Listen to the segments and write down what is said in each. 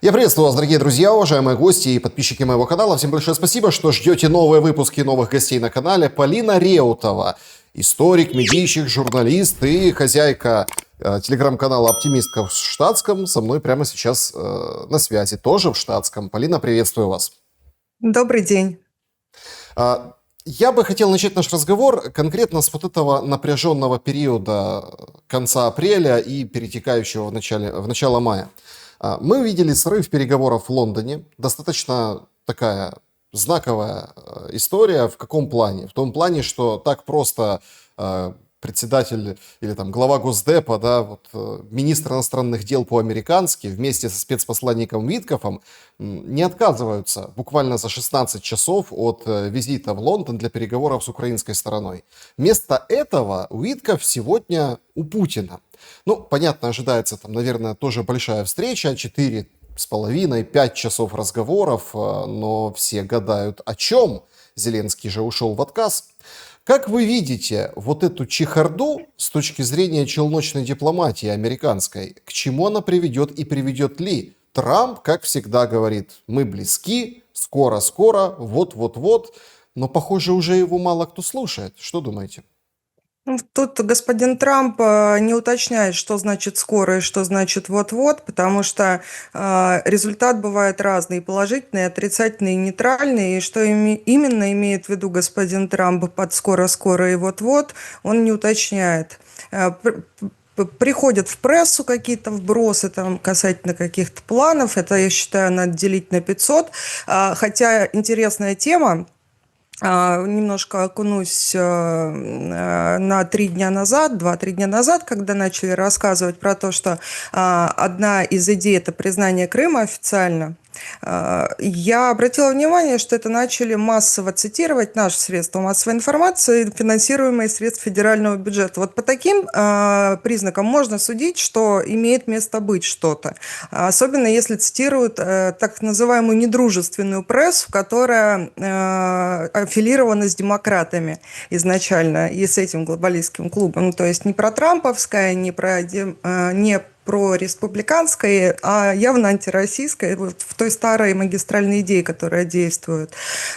Я приветствую вас, дорогие друзья, уважаемые гости и подписчики моего канала. Всем большое спасибо, что ждете новые выпуски новых гостей на канале. Полина Реутова, историк, медийщик, журналист и хозяйка телеграм-канала «Оптимистка» в штатском, со мной прямо сейчас на связи, тоже в штатском. Полина, приветствую вас. Добрый день. Я бы хотел начать наш разговор конкретно с вот этого напряженного периода конца апреля и перетекающего в начало мая. Мы видели срыв переговоров в Лондоне. Достаточно такая знаковая история. В каком плане? В том плане, что так просто председатель или там глава Госдепа, министр иностранных дел по-американски вместе со спецпосланником Виткофом не отказываются буквально за 16 часов от визита в Лондон для переговоров с украинской стороной. Вместо этого Виткоф сегодня у Путина. Понятно, ожидается там, наверное, тоже большая встреча, 4,5-5 часов разговоров, но все гадают о чем. Зеленский же ушел в отказ. Как вы видите вот эту чехарду с точки зрения челночной дипломатии американской? К чему она приведет и приведет ли? Трамп, как всегда, говорит, мы близки, скоро-скоро, вот-вот-вот. Но, похоже, уже его мало кто слушает. Что думаете? Тут господин Трамп не уточняет, что значит скоро и что значит вот-вот, потому что результат бывает разный, положительный, отрицательный, нейтральный. И что именно имеет в виду господин Трамп под скоро-скоро и вот-вот, он не уточняет. Приходят в прессу какие-то вбросы там, касательно каких-то планов. Это, я считаю, надо делить на 500. Хотя интересная тема. Немножко окунусь на 3 дня назад, 2-3 дня назад, когда начали рассказывать про то, что одна из идей – это признание Крыма официально. Я обратила внимание, что это начали массово цитировать наши средства массовой информации, финансируемые средства федерального бюджета. Вот по таким признакам можно судить, что имеет место быть что-то. Особенно если цитируют так называемую недружественную прессу, которая аффилирована с демократами изначально и с этим глобалистским клубом. То есть не про трамповское, не про республиканское, а явно антироссийское, вот в той старой магистральной идее, которая действует.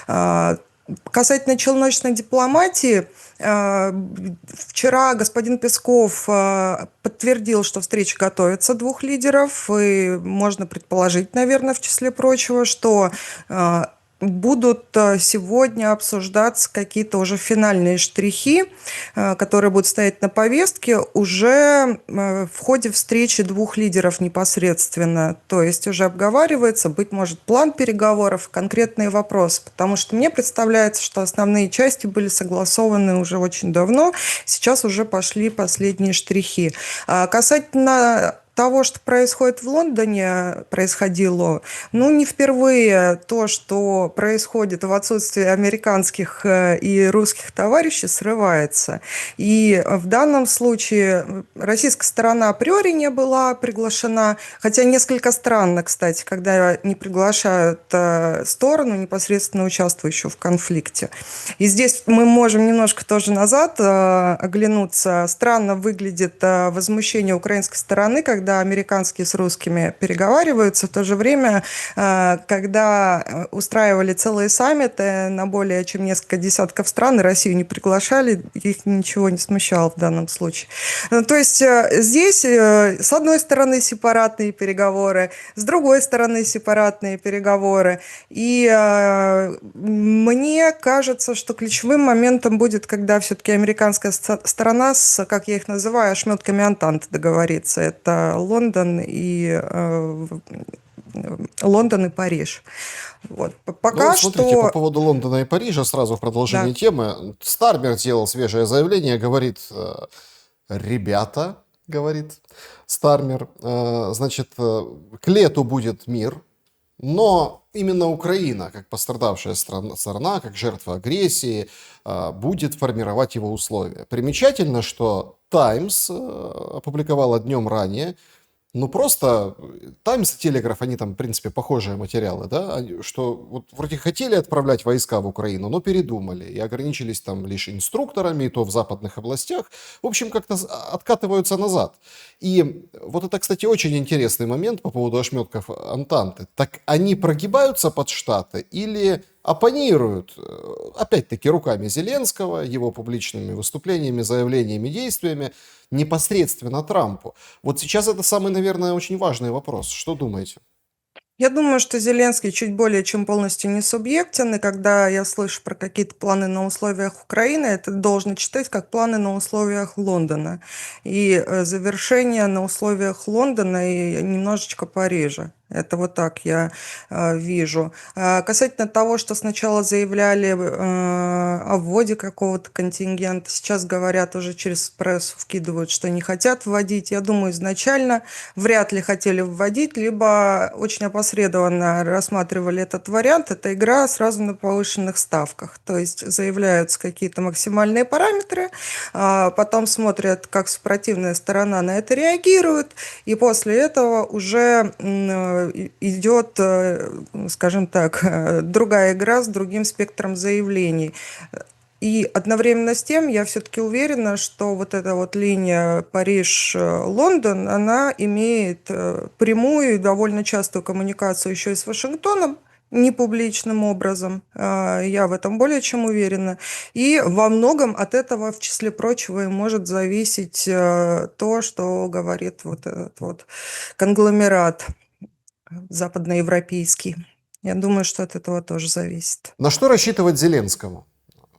Касательно челночной дипломатии, вчера господин Песков подтвердил, что встреча готовится двух лидеров, и можно предположить, наверное, в числе прочего, что будут сегодня обсуждаться какие-то уже финальные штрихи, которые будут стоять на повестке уже в ходе встречи двух лидеров непосредственно. То есть уже обговаривается, быть может, план переговоров, конкретные вопросы. Потому что мне представляется, что основные части были согласованы уже очень давно. Сейчас уже пошли последние штрихи. Касательно того, что происходит в Лондоне, происходило, не впервые то, что происходит в отсутствии американских и русских товарищей, срывается. И в данном случае российская сторона априори не была приглашена, хотя несколько странно, кстати, когда не приглашают сторону, непосредственно участвующую в конфликте. И здесь мы можем немножко тоже назад оглянуться. Странно выглядит возмущение украинской стороны, когда американские с русскими переговариваются, в то же время, когда устраивали целые саммиты на более чем несколько десятков стран, и Россию не приглашали, их ничего не смущало в данном случае. То есть здесь, с одной стороны, сепаратные переговоры, с другой стороны, сепаратные переговоры. И мне кажется, что ключевым моментом будет, когда все-таки американская сторона с, как я их называю, ошметками Антанты договорится. Это Лондон и Париж. Вот. Пока смотрите, что... по поводу Лондона и Парижа, сразу в продолжении темы, Стармер сделал свежее заявление, говорит, ребята, говорит Стармер, значит, к лету будет мир, но именно Украина, как пострадавшая сторона, как жертва агрессии, будет формировать его условия. Примечательно, что Times опубликовала днем ранее Ну, просто Таймс и Телеграф, они там, в принципе, похожие материалы, да, что вот вроде хотели отправлять войска в Украину, но передумали и ограничились там лишь инструкторами, и то в западных областях. В общем, как-то откатываются назад. И вот это, кстати, очень интересный момент по поводу ошметков Антанты. Так они прогибаются под Штаты или оппонируют, опять-таки, руками Зеленского, его публичными выступлениями, заявлениями, действиями, непосредственно Трампу? Вот сейчас это самый, наверное, очень важный вопрос. Что думаете? Я думаю, что Зеленский чуть более чем полностью не субъектен, и когда я слышу про какие-то планы на условиях Украины, это должно читать как планы на условиях Лондона. И завершение на условиях Лондона и немножечко Парижа. Это вот так я вижу. Касательно того, что сначала заявляли о вводе какого-то контингента, сейчас говорят уже через прессу, вкидывают, что не хотят вводить. Я думаю, изначально вряд ли хотели вводить, либо очень опосредованно рассматривали этот вариант. Это игра сразу на повышенных ставках. То есть заявляются какие-то максимальные параметры, потом смотрят, как супротивная сторона на это реагирует, и после этого уже идет, скажем так, другая игра с другим спектром заявлений. И одновременно с тем я все-таки уверена, что вот эта вот линия Париж-Лондон, она имеет прямую и довольно частую коммуникацию еще и с Вашингтоном, не публичным образом. Я в этом более чем уверена. И во многом от этого, в числе прочего, и может зависеть то, что говорит вот этот вот конгломерат западноевропейский. Я думаю, что от этого тоже зависит. На что рассчитывать Зеленскому?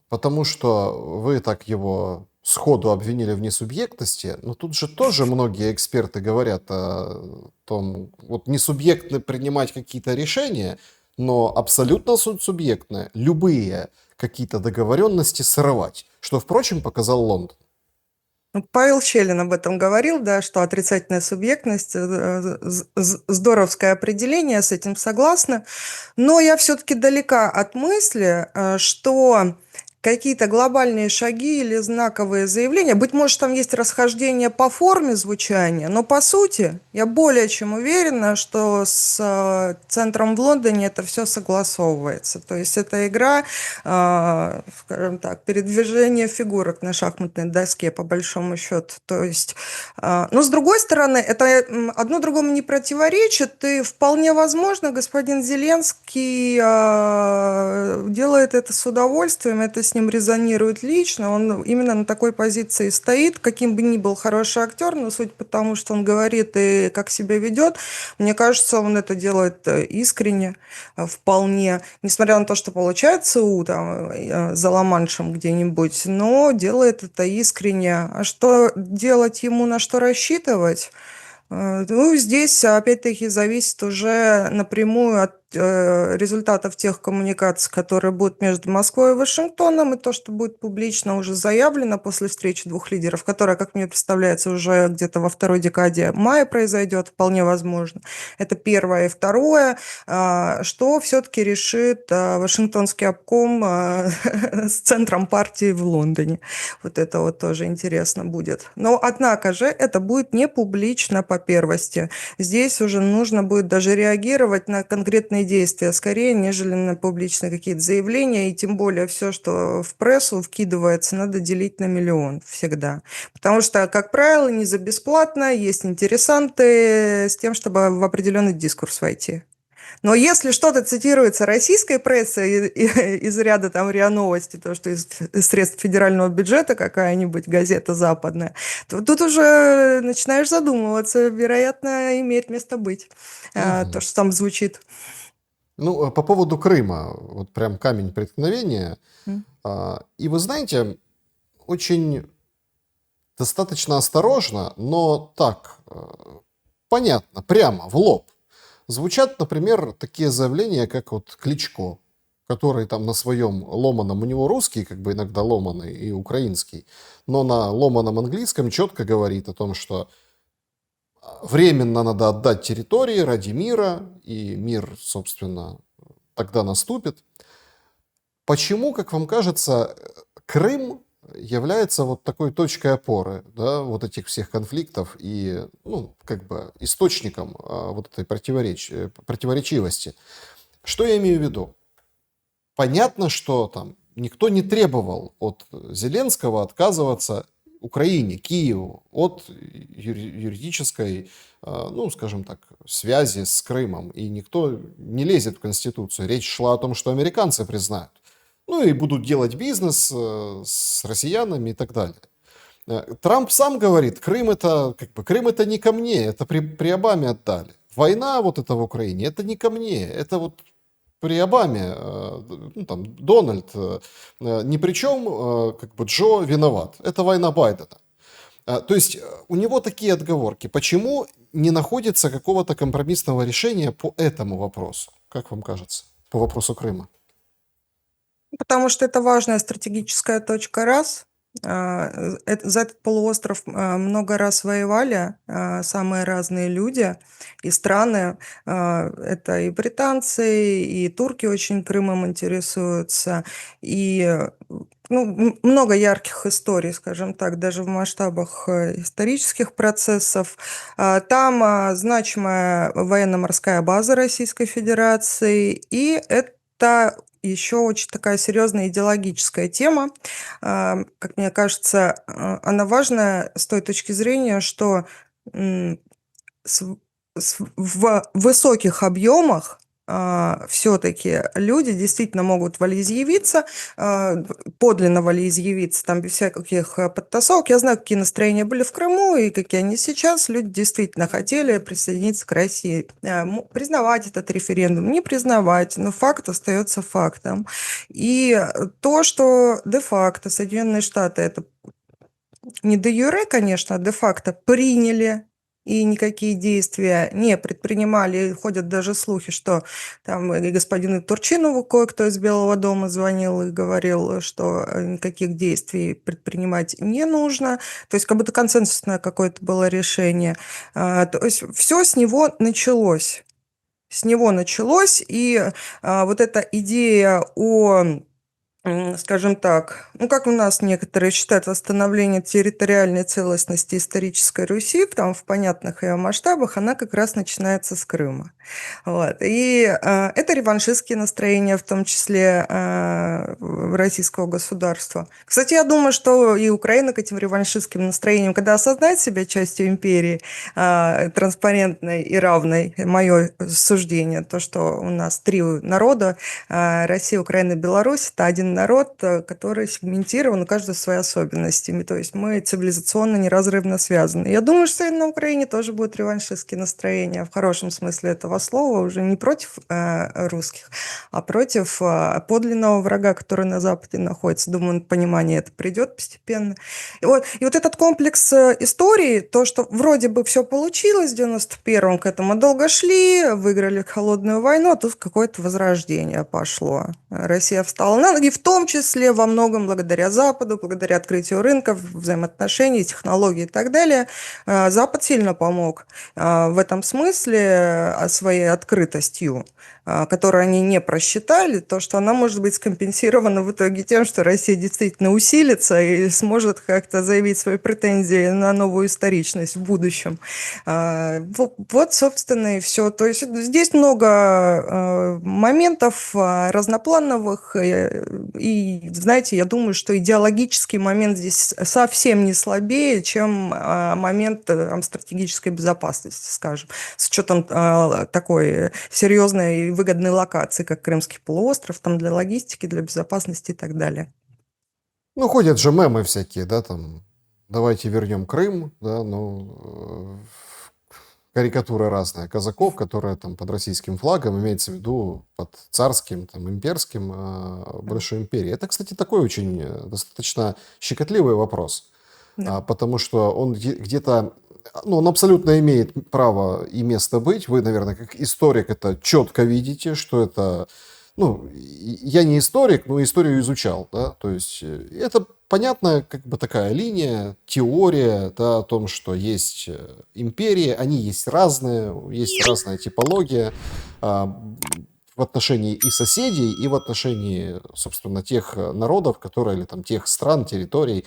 Потому что вы так его сходу обвинили в несубъектности, но тут же тоже многие эксперты говорят о том, вот несубъектно принимать какие-то решения, но абсолютно субъектно любые какие-то договоренности срывать, что, впрочем, показал Лондон. Ну, Павел Щелин об этом говорил, да, что отрицательная субъектность, здоровское определение, с этим согласна. Но я все-таки далека от мысли, что какие-то глобальные шаги или знаковые заявления, быть может, там есть расхождение по форме звучания, но по сути я более чем уверена, что с центром в Лондоне это все согласовывается. То есть это игра, скажем так, передвижение фигурок на шахматной доске, по большому счету. То есть, но с другой стороны, это одно другому не противоречит, и вполне возможно, господин Зеленский делает это с удовольствием, это с ним резонирует лично, он именно на такой позиции стоит, каким бы ни был хороший актер, но суть по тому, что он говорит и как себя ведет, мне кажется, он это делает искренне, вполне, несмотря на то, что получает ЦУ там, за Ла-Маншем где-нибудь, но делает это искренне. А что делать ему, на что рассчитывать? Ну, здесь, опять-таки, зависит уже напрямую от результатов тех коммуникаций, которые будут между Москвой и Вашингтоном, и то, что будет публично уже заявлено после встречи двух лидеров, которая, как мне представляется, уже где-то во второй декаде мая произойдет, вполне возможно. Это первое. И второе, что все-таки решит Вашингтонский обком с центром партии в Лондоне. Вот это вот тоже интересно будет. Но, однако же, это будет не публично по первости. Здесь уже нужно будет даже реагировать на конкретные действия скорее, нежели на публичные какие-то заявления. И тем более все, что в прессу вкидывается, надо делить на миллион всегда. Потому что, как правило, не за бесплатно, есть интересанты с тем, чтобы в определенный дискурс войти. Но если что-то цитируется российской прессой из ряда там РИА Новости, то, что из средств федерального бюджета какая-нибудь газета западная, то тут уже начинаешь задумываться, вероятно, имеет место быть то, Мгм. что там звучит. Ну, по поводу Крыма, вот прям камень преткновения. М. И вы знаете, очень достаточно осторожно, но так, понятно, прямо, в лоб. Звучат, например, такие заявления, как вот Кличко, который там на своем ломаном, у него русский как бы иногда ломаный и украинский, но на ломаном английском четко говорит о том, что временно надо отдать территории ради мира, и мир, собственно, тогда наступит. Почему, как вам кажется, Крым является вот такой точкой опоры, да, вот этих всех конфликтов и, ну, как бы источником вот этой противоречивости. Что я имею в виду? Понятно, что там никто не требовал от Зеленского отказываться Украине, Киеву от юридической, ну, скажем так, связи с Крымом. И никто не лезет в Конституцию. Речь шла о том, что американцы признают. Ну и будут делать бизнес с россиянами и так далее. Трамп сам говорит, Крым это не ко мне, это при Обаме отдали. Война вот эта в Украине, это не ко мне, это вот при Обаме, ну, там, Дональд ни при чем, как бы Джо виноват. Это война Байдена. То есть у него такие отговорки. Почему не находится какого-то компромиссного решения по этому вопросу? Как вам кажется? По вопросу Крыма. Потому что это важная стратегическая точка, раз. За этот полуостров много раз воевали самые разные люди и страны. Это и британцы, и турки очень Крымом интересуются. И ну, много ярких историй, скажем так, даже в масштабах исторических процессов. Там значимая военно-морская база Российской Федерации, и это еще очень такая серьезная идеологическая тема. Как мне кажется, она важная с той точки зрения, что с в высоких объемах все-таки люди действительно могут волеизъявиться, подлинно волеизъявиться, там без всяких подтасовок. Я знаю, какие настроения были в Крыму и какие они сейчас. Люди действительно хотели присоединиться к России. Признавать этот референдум, не признавать, но факт остается фактом. И то, что де-факто Соединенные Штаты это не де юре, конечно, а де-факто приняли и никакие действия не предпринимали. Ходят даже слухи, что там и господину Турчинову кое-кто из Белого дома звонил и говорил, что никаких действий предпринимать не нужно. То есть как будто консенсусное какое-то было решение. То есть все с него началось. С него началось, и вот эта идея о, скажем так, ну, как у нас некоторые считают, восстановление территориальной целостности исторической Руси, там в понятных ее масштабах, она как раз начинается с Крыма. Вот. И это реваншистские настроения, в том числе российского государства. Кстати, я думаю, что и Украина к этим реваншистским настроениям, когда осознает себя частью империи, транспарентной и равной, мое суждение, то, что у нас три народа, Россия, Украина, Беларусь, это один народ, который сегментирован, у каждого свои особенностями. То есть мы цивилизационно неразрывно связаны. Я думаю, что и на Украине тоже будут реваншистские настроения, в хорошем смысле этого слова, уже не против русских, а против подлинного врага, который на Западе находится. Думаю, понимание это придет постепенно. И вот этот комплекс истории, то, что вроде бы все получилось в 91-м, к этому долго шли, выиграли холодную войну, а тут какое-то возрождение пошло. Россия встала на ноги, в том числе во многом благодаря Западу, благодаря открытию рынков, взаимоотношений, технологий и так далее. Запад сильно помог в этом смысле своей открытостью, которую они не просчитали, то, что она может быть скомпенсирована в итоге тем, что Россия действительно усилится и сможет как-то заявить свои претензии на новую историчность в будущем. Вот, собственно, и все. То есть здесь много моментов разноплановых, и, знаете, я думаю, что идеологический момент здесь совсем не слабее, чем момент там, стратегической безопасности, скажем, с учетом такой серьезной и выгодной локации, как Крымский полуостров, там для логистики, для безопасности и так далее. Ну, ходят же мемы всякие, да, там, давайте вернем Крым, да, ну, карикатуры разные. Казаков, которые там под российским флагом, имеется в виду под царским, там, имперским, большой империей. Это, кстати, такой очень достаточно щекотливый вопрос, Да. потому что он где-то, ну, он абсолютно имеет право и место быть. Вы, наверное, как историк это четко видите, что это, ну, я не историк, но историю изучал, да, то есть это понятная как бы такая линия, теория, да, о том, что есть империи, они есть разные, есть разная типология. в отношении и соседей, и в отношении, собственно, тех народов, которые, или там тех стран, территорий,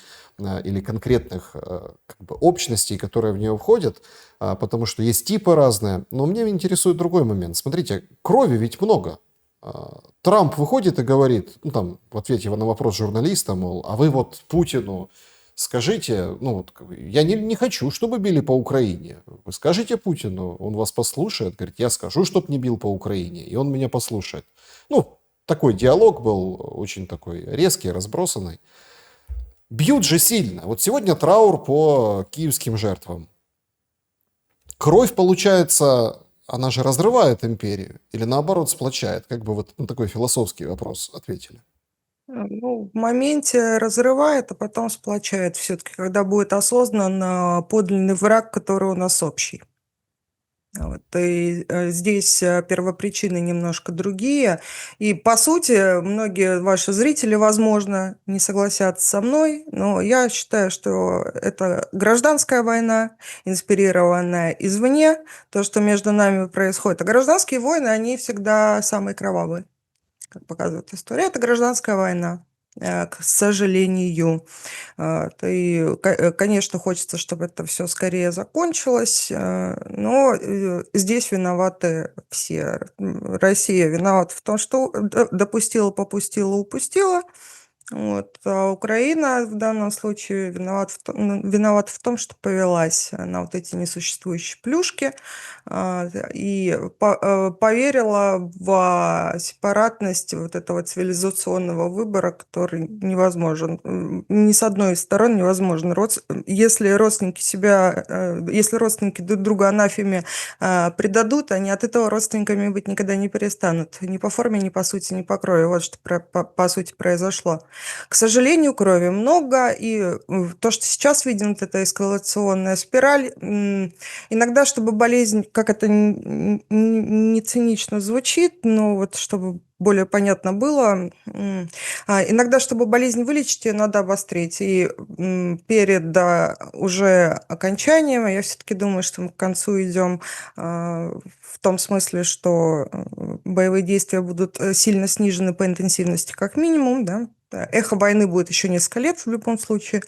или конкретных как бы общностей, которые в нее входят, потому что есть типы разные. Но меня интересует другой момент. Смотрите, крови ведь много. Трамп выходит и говорит, ну там, в ответе на вопрос журналиста, мол, а вы вот Путину скажите, ну вот, я не хочу, чтобы били по Украине. Вы скажите Путину, он вас послушает. Говорит, я скажу, чтоб не бил по Украине, и он меня послушает. Ну, такой диалог был очень такой резкий, разбросанный. Бьют же сильно. Вот сегодня траур по киевским жертвам. Кровь, получается, она же разрывает империю или наоборот сплочает? Как бы вот на такой философский вопрос ответили? Ну, в моменте разрывает, а потом сплочает все-таки, когда будет осознан подлинный враг, который у нас общий. Вот, и здесь первопричины немножко другие. И, по сути, многие ваши зрители, возможно, не согласятся со мной, но я считаю, что это гражданская война, инспирированная извне, то, что между нами происходит. А гражданские войны, они всегда самые кровавые, как показывает история. Это гражданская война, к сожалению. И, конечно, хочется, чтобы это все скорее закончилось, но здесь виноваты все. Россия виновата в том, что допустила, попустила, упустила. Вот. А Украина в данном случае виновата в том, что повелась на вот эти несуществующие плюшки и поверила в сепаратность вот этого цивилизационного выбора, который невозможен. Ни с одной из сторон невозможно. Если если родственники друг друга анафеме предадут, они от этого родственниками быть никогда не перестанут. Ни по форме, ни по сути, ни по крови. Вот что по сути произошло. К сожалению, крови много, и то, что сейчас видим, вот эта эскалационная спираль, иногда, чтобы болезнь, как это не цинично звучит, но вот чтобы более понятно было, иногда, чтобы болезнь вылечить, ее надо обострить. И перед уже окончанием, я все-таки думаю, что мы к концу идем в том смысле, что боевые действия будут сильно снижены по интенсивности как минимум, да. Эхо войны будет еще несколько лет в любом случае,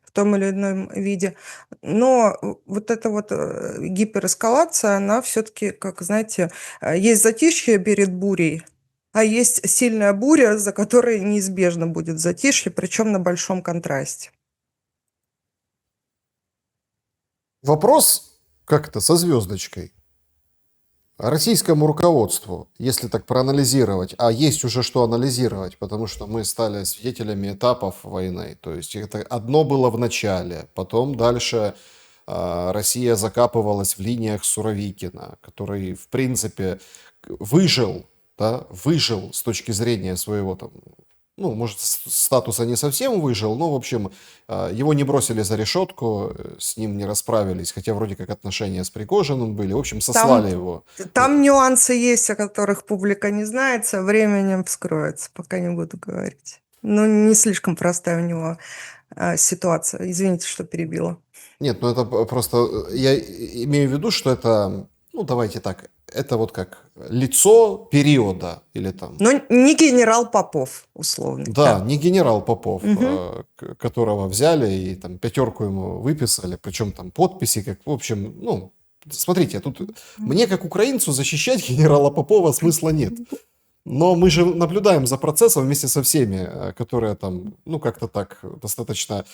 в том или ином виде. Но вот эта вот гиперэскалация, она все-таки, как знаете, есть затишье перед бурей, а есть сильная буря, за которой неизбежно будет затишье, причем на большом контрасте. Вопрос как-то со звездочкой. Российскому руководству, если так проанализировать, а есть уже что анализировать, потому что мы стали свидетелями этапов войны. То есть это одно было в начале, потом дальше Россия закапывалась в линиях Суровикина, который, в принципе, выжил, да, выжил с точки зрения своего там, ну, может, статуса не совсем выжил, но, в общем, его не бросили за решетку, с ним не расправились, хотя вроде как отношения с Пригожиным были. В общем, сослали его. Там нюансы есть, о которых публика не знает, со временем вскроется, пока не буду говорить. Ну, не слишком простая у него ситуация. Извините, что перебила. Нет, ну это просто, я имею в виду, что это, ну давайте так, это вот как лицо периода или там. Но не генерал Попов, условно. Да, не генерал Попов, Угу. которого взяли и там пятерку ему выписали, причем там подписи, как, в общем, ну, смотрите, тут мне как украинцу защищать генерала Попова смысла нет. Но мы же наблюдаем за процессом вместе со всеми, которые там, ну, как-то так достаточно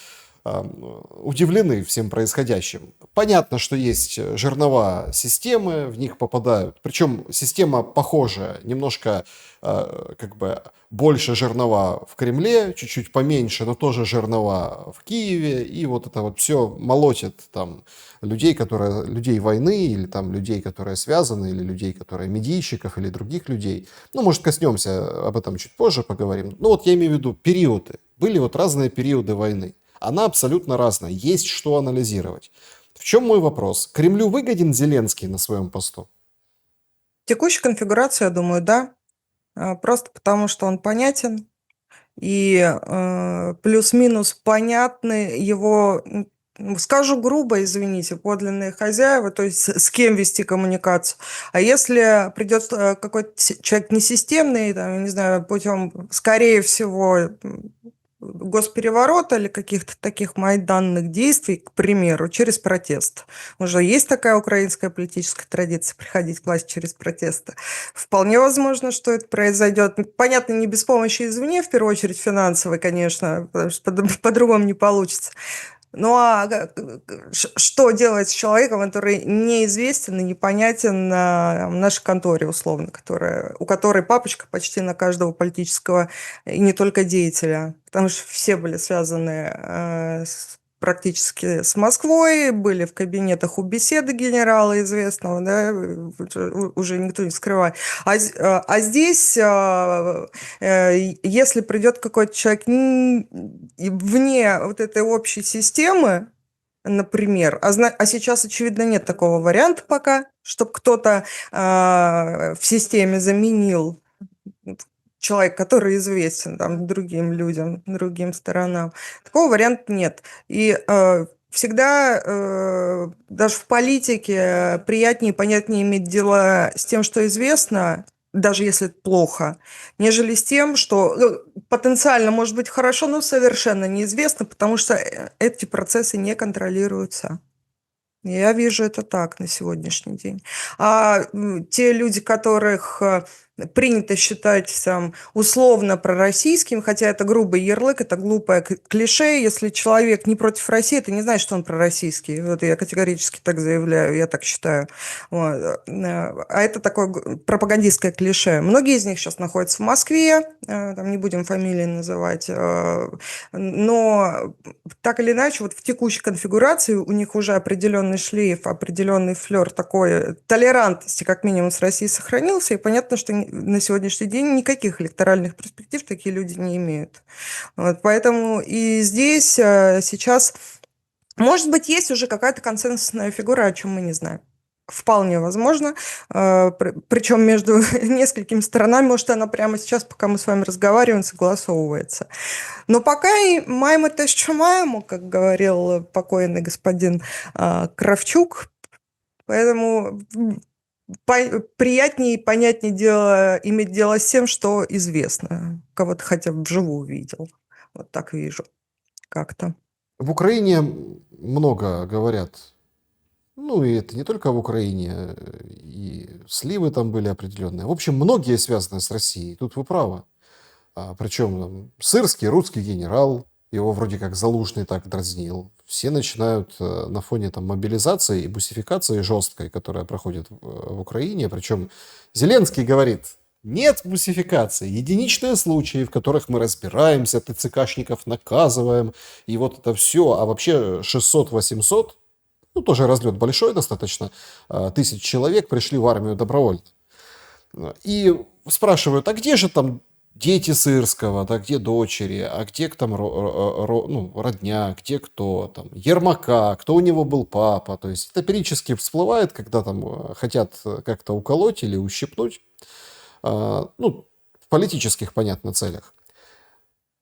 удивлены всем происходящим. Понятно, что есть жернова системы, в них попадают. Причем система похожая, немножко как бы больше жернова в Кремле, чуть-чуть поменьше, но тоже жернова в Киеве. И вот это вот все молотит там людей войны, или там людей, которые связаны, или людей, которые медийщиков, или других людей. Ну, может, коснемся об этом чуть позже, поговорим. Ну, вот я имею в виду периоды. Были вот разные периоды войны. Она абсолютно разная. Есть что анализировать. В чем мой вопрос? Кремлю выгоден Зеленский на своем посту? Текущая конфигурация, я думаю, да. Просто потому, что он понятен. И плюс-минус понятны его скажу грубо, извините, подлинные хозяева, то есть с кем вести коммуникацию. А если придет какой-то человек несистемный, там, я не знаю, путем, скорее всего, госпереворота или каких-то таких майданных действий, к примеру, через протест. Уже есть такая украинская политическая традиция приходить к власти через протесты. Вполне возможно, что это произойдет. Понятно, не без помощи извне, в первую очередь финансовой, конечно, потому что по-другому не получится. Ну а что делать с человеком, который неизвестен и непонятен на нашей конторе, условно, у которой папочка почти на каждого политического и не только деятеля, потому что все были связаны практически с Москвой, были в кабинетах у беседы генерала известного, да, уже никто не скрывает. А здесь, если придет какой-то человек вне вот этой общей системы, например, а сейчас, очевидно, нет такого варианта пока, чтобы кто-то в системе заменил человек, который известен там другим людям, другим сторонам. Такого варианта нет. И всегда даже в политике приятнее и понятнее иметь дело с тем, что известно, даже если это плохо, нежели с тем, что потенциально может быть хорошо, но совершенно неизвестно, потому что эти процессы не контролируются. Я вижу это так на сегодняшний день. А те люди, которых принято считать там, условно пророссийским, хотя это грубый ярлык, это глупое клише. Если человек не против России, это не значит, что он пророссийский. Вот я категорически так заявляю, я так считаю. Вот. А это такое пропагандистское клише. Многие из них сейчас находятся в Москве, там не будем фамилии называть, но так или иначе, вот в текущей конфигурации у них уже определенный шлейф, определенный флер такой толерантности, как минимум, с Россией сохранился, и понятно, что на сегодняшний день никаких электоральных перспектив такие люди не имеют. Вот, поэтому и здесь сейчас, может быть, есть уже какая-то консенсусная фигура, о чем мы не знаем. Вполне возможно. Причем между несколькими сторонами, может, она прямо сейчас, пока мы с вами разговариваем, согласовывается. Но пока и маємо те, що маємо, как говорил покойный господин Кравчук. Поэтому приятнее и понятнее иметь дело с тем, что известно, кого-то хотя бы вживую видел. Вот так вижу как-то. В Украине много говорят, ну и это не только в Украине, и сливы там были определенные. В общем, многие связаны с Россией, тут вы правы. Причем там, сырский русский генерал, его вроде как Залужный так дразнил. Все начинают на фоне там, мобилизации и бусификации жесткой, которая проходит в Украине. Причем Зеленский говорит, нет бусификации, единичные случаи, в которых мы разбираемся, ТЦКшников наказываем, и вот это все. А вообще 600-800, ну тоже разлет большой достаточно, тысяч человек пришли в армию добровольно. И спрашивают, а где же там дети Сырского, да, где дочери, а где там ну, родня, где кто, там, Ермака, кто у него был папа. То есть это периодически всплывает, когда там хотят как-то уколоть или ущипнуть, ну, в политических, понятно, целях.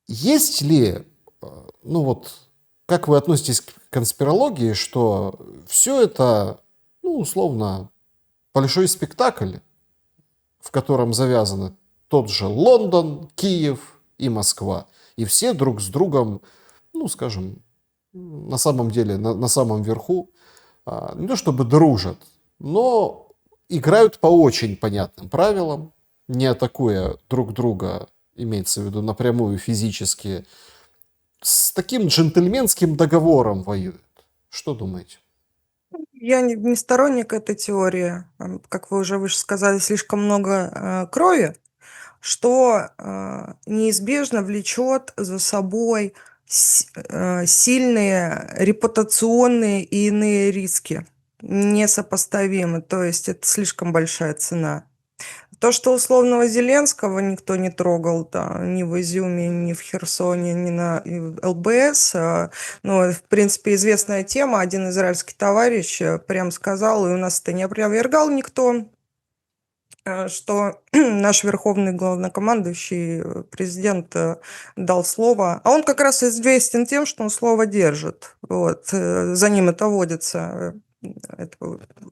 Есть ли, ну вот, как вы относитесь к конспирологии, что все это, ну, условно, большой спектакль, в котором завязаны тот же Лондон, Киев и Москва. И все друг с другом, ну, скажем, на самом деле, на самом верху, не то чтобы дружат, но играют по очень понятным правилам, не атакуя друг друга, имеется в виду напрямую физически, с таким джентльменским договором воюют. Что думаете? Я не сторонник этой теории. Как вы уже выше сказали, слишком много крови, что неизбежно влечет за собой сильные репутационные и иные риски, несопоставимы. То есть это слишком большая цена. То, что условного Зеленского никто не трогал, да, ни в Изюме, ни в Херсоне, ни на ЛБС, ну, в принципе, известная тема. Один израильский товарищ прям сказал, и у нас это не опровергал никто, что наш верховный главнокомандующий, президент, дал слово. А он как раз известен тем, что он слово держит. Вот. За ним это водится. Это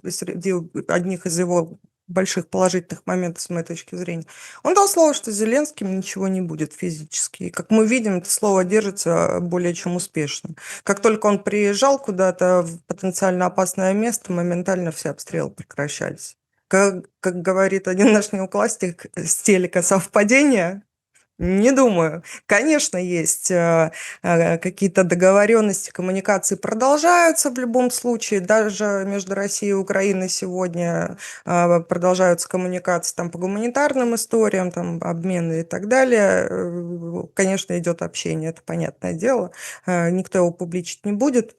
среди одних из его больших положительных моментов, с моей точки зрения. Он дал слово, что с Зеленским ничего не будет физически. И, как мы видим, это слово держится более чем успешно. Как только он приезжал куда-то в потенциально опасное место, моментально все обстрелы прекращались. Как говорит один наш неоклассик с телека, совпадение? Не думаю. Конечно, есть какие-то договоренности, коммуникации продолжаются в любом случае. Даже между Россией и Украиной сегодня продолжаются коммуникации там, по гуманитарным историям, там, обмены и так далее. Конечно, идет общение, это понятное дело. Никто его публичить не будет.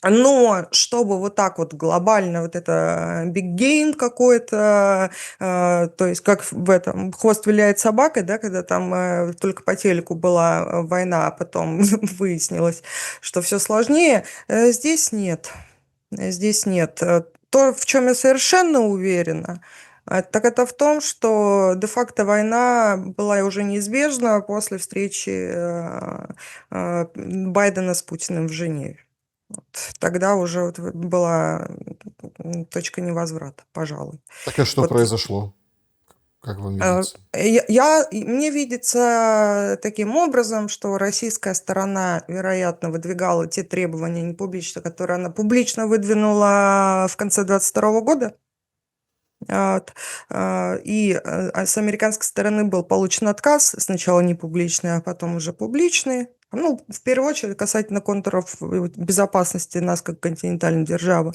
Но чтобы вот так вот глобально вот это big game какой-то, то есть как в этом «Хвост виляет собакой», да, когда там только по телеку была война, а потом выяснилось, что все сложнее, здесь нет. Здесь нет. То, в чем я совершенно уверена, так это в том, что де-факто война была уже неизбежна после встречи Байдена с Путиным в Женеве. Вот. Тогда уже вот была точка невозврата, пожалуй. Так а что Вот произошло? Как вам видится? мне видится таким образом, что российская сторона, вероятно, выдвигала те требования непублично, которые она публично выдвинула в конце 2022 года. Вот. И с американской стороны был получен отказ, сначала не публичный, а потом уже публичный. Ну, в первую очередь, касательно контуров безопасности нас как континентальной державы.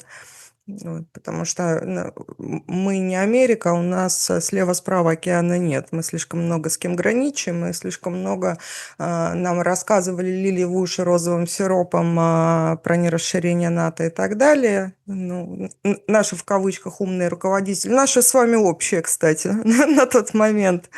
Вот, потому что мы не Америка, у нас слева-справа океана нет. Мы слишком много с кем граничим, мы слишком много нам рассказывали, лили в уши розовым сиропом про нерасширение НАТО и так далее. Ну, наши в кавычках умные руководители, наши с вами общие, кстати, на тот момент,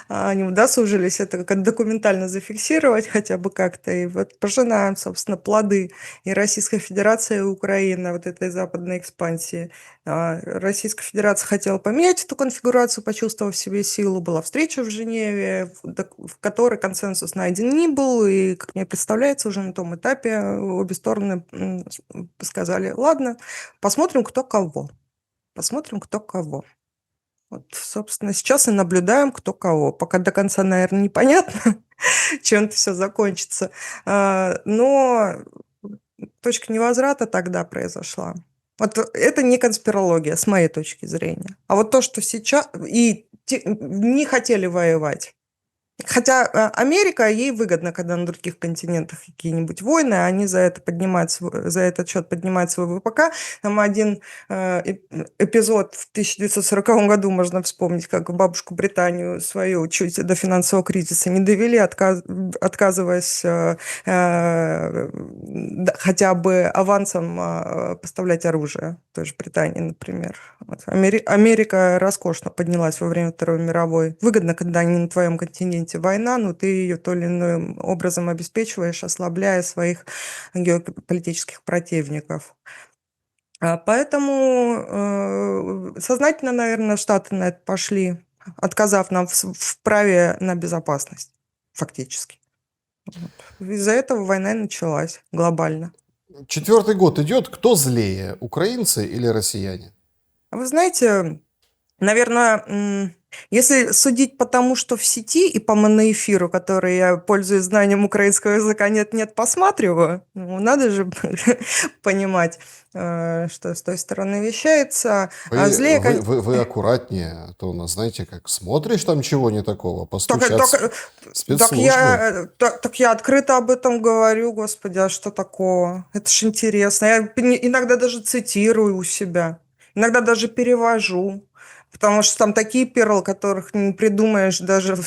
они удосужились это как документально зафиксировать хотя бы как-то. И вот пожинаем, собственно, плоды и Российской Федерации, и Украины вот этой западной экспансии. Российская Федерация хотела поменять эту конфигурацию, почувствовав в себе силу. Была встреча в Женеве, в которой консенсус найден не был. И, как мне представляется, уже на том этапе обе стороны сказали: ладно, посмотрим, кто кого. Посмотрим, кто кого. Вот, собственно, сейчас и наблюдаем, кто кого. Пока до конца, наверное, непонятно, чем это все закончится. Но точка невозврата тогда произошла. Вот это не конспирология, с моей точки зрения. А вот то, что сейчас... И не хотели воевать. Хотя Америка, ей выгодно, когда на других континентах какие-нибудь войны, они за это поднимают, за этот счет поднимают свой ВПК. Там один эпизод в 1940 году можно вспомнить, как бабушку Британию свою чуть до финансового кризиса не довели, отказываясь хотя бы авансом поставлять оружие, той же Британии, например. Вот. Америка роскошно поднялась во время Второй мировой. Выгодно, когда не на твоем континенте война, но ты ее то или иным образом обеспечиваешь, ослабляя своих геополитических противников. Поэтому сознательно, наверное, Штаты на это пошли, отказав нам в праве на безопасность, фактически. Из-за этого война и началась глобально. 4-й год идет. Кто злее, украинцы или россияне? Вы знаете, наверное, если судить по тому, что в сети и по моноэфиру, который я, пользуясь знанием украинского языка, нет-нет, посматриваю, ну, надо же понимать, что с той стороны вещается. Злее, Вы аккуратнее, а то у нас, знаете, как смотришь там чего не такого, так, постучат спецслужбы. так я открыто об этом говорю, господи, а что такого? Это ж интересно. Я иногда даже цитирую у себя, иногда даже перевожу. Потому что там такие перлы, которых не придумаешь даже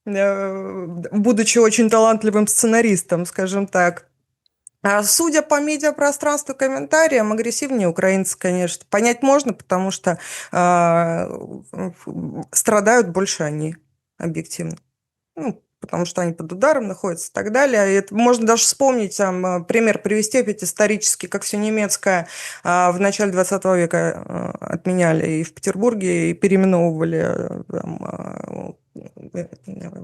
будучи очень талантливым сценаристом, скажем так. А судя по медиапространству и комментариям, агрессивнее украинцы, конечно. Понять можно, потому что страдают больше они, объективно. Ну, потому что они под ударом находятся и так далее. И это можно даже вспомнить, там, пример привести опять исторический, как все немецкое в начале 20 века отменяли и в Петербурге, и переименовывали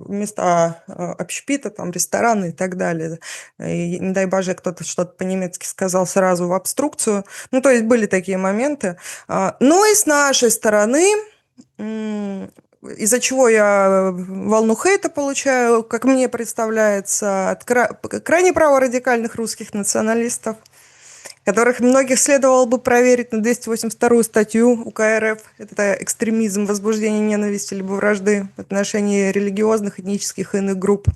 места общепита, там, рестораны и так далее. И, не дай боже, кто-то что-то по-немецки сказал сразу в обструкцию. Ну, то есть были такие моменты. Но и с нашей стороны, из-за чего я волну хейта получаю, как мне представляется, от крайне праворадикальных русских националистов, которых многих следовало бы проверить на 282-ю статью УК РФ. Это экстремизм, возбуждение ненависти либо вражды в отношении религиозных, этнических и иных групп.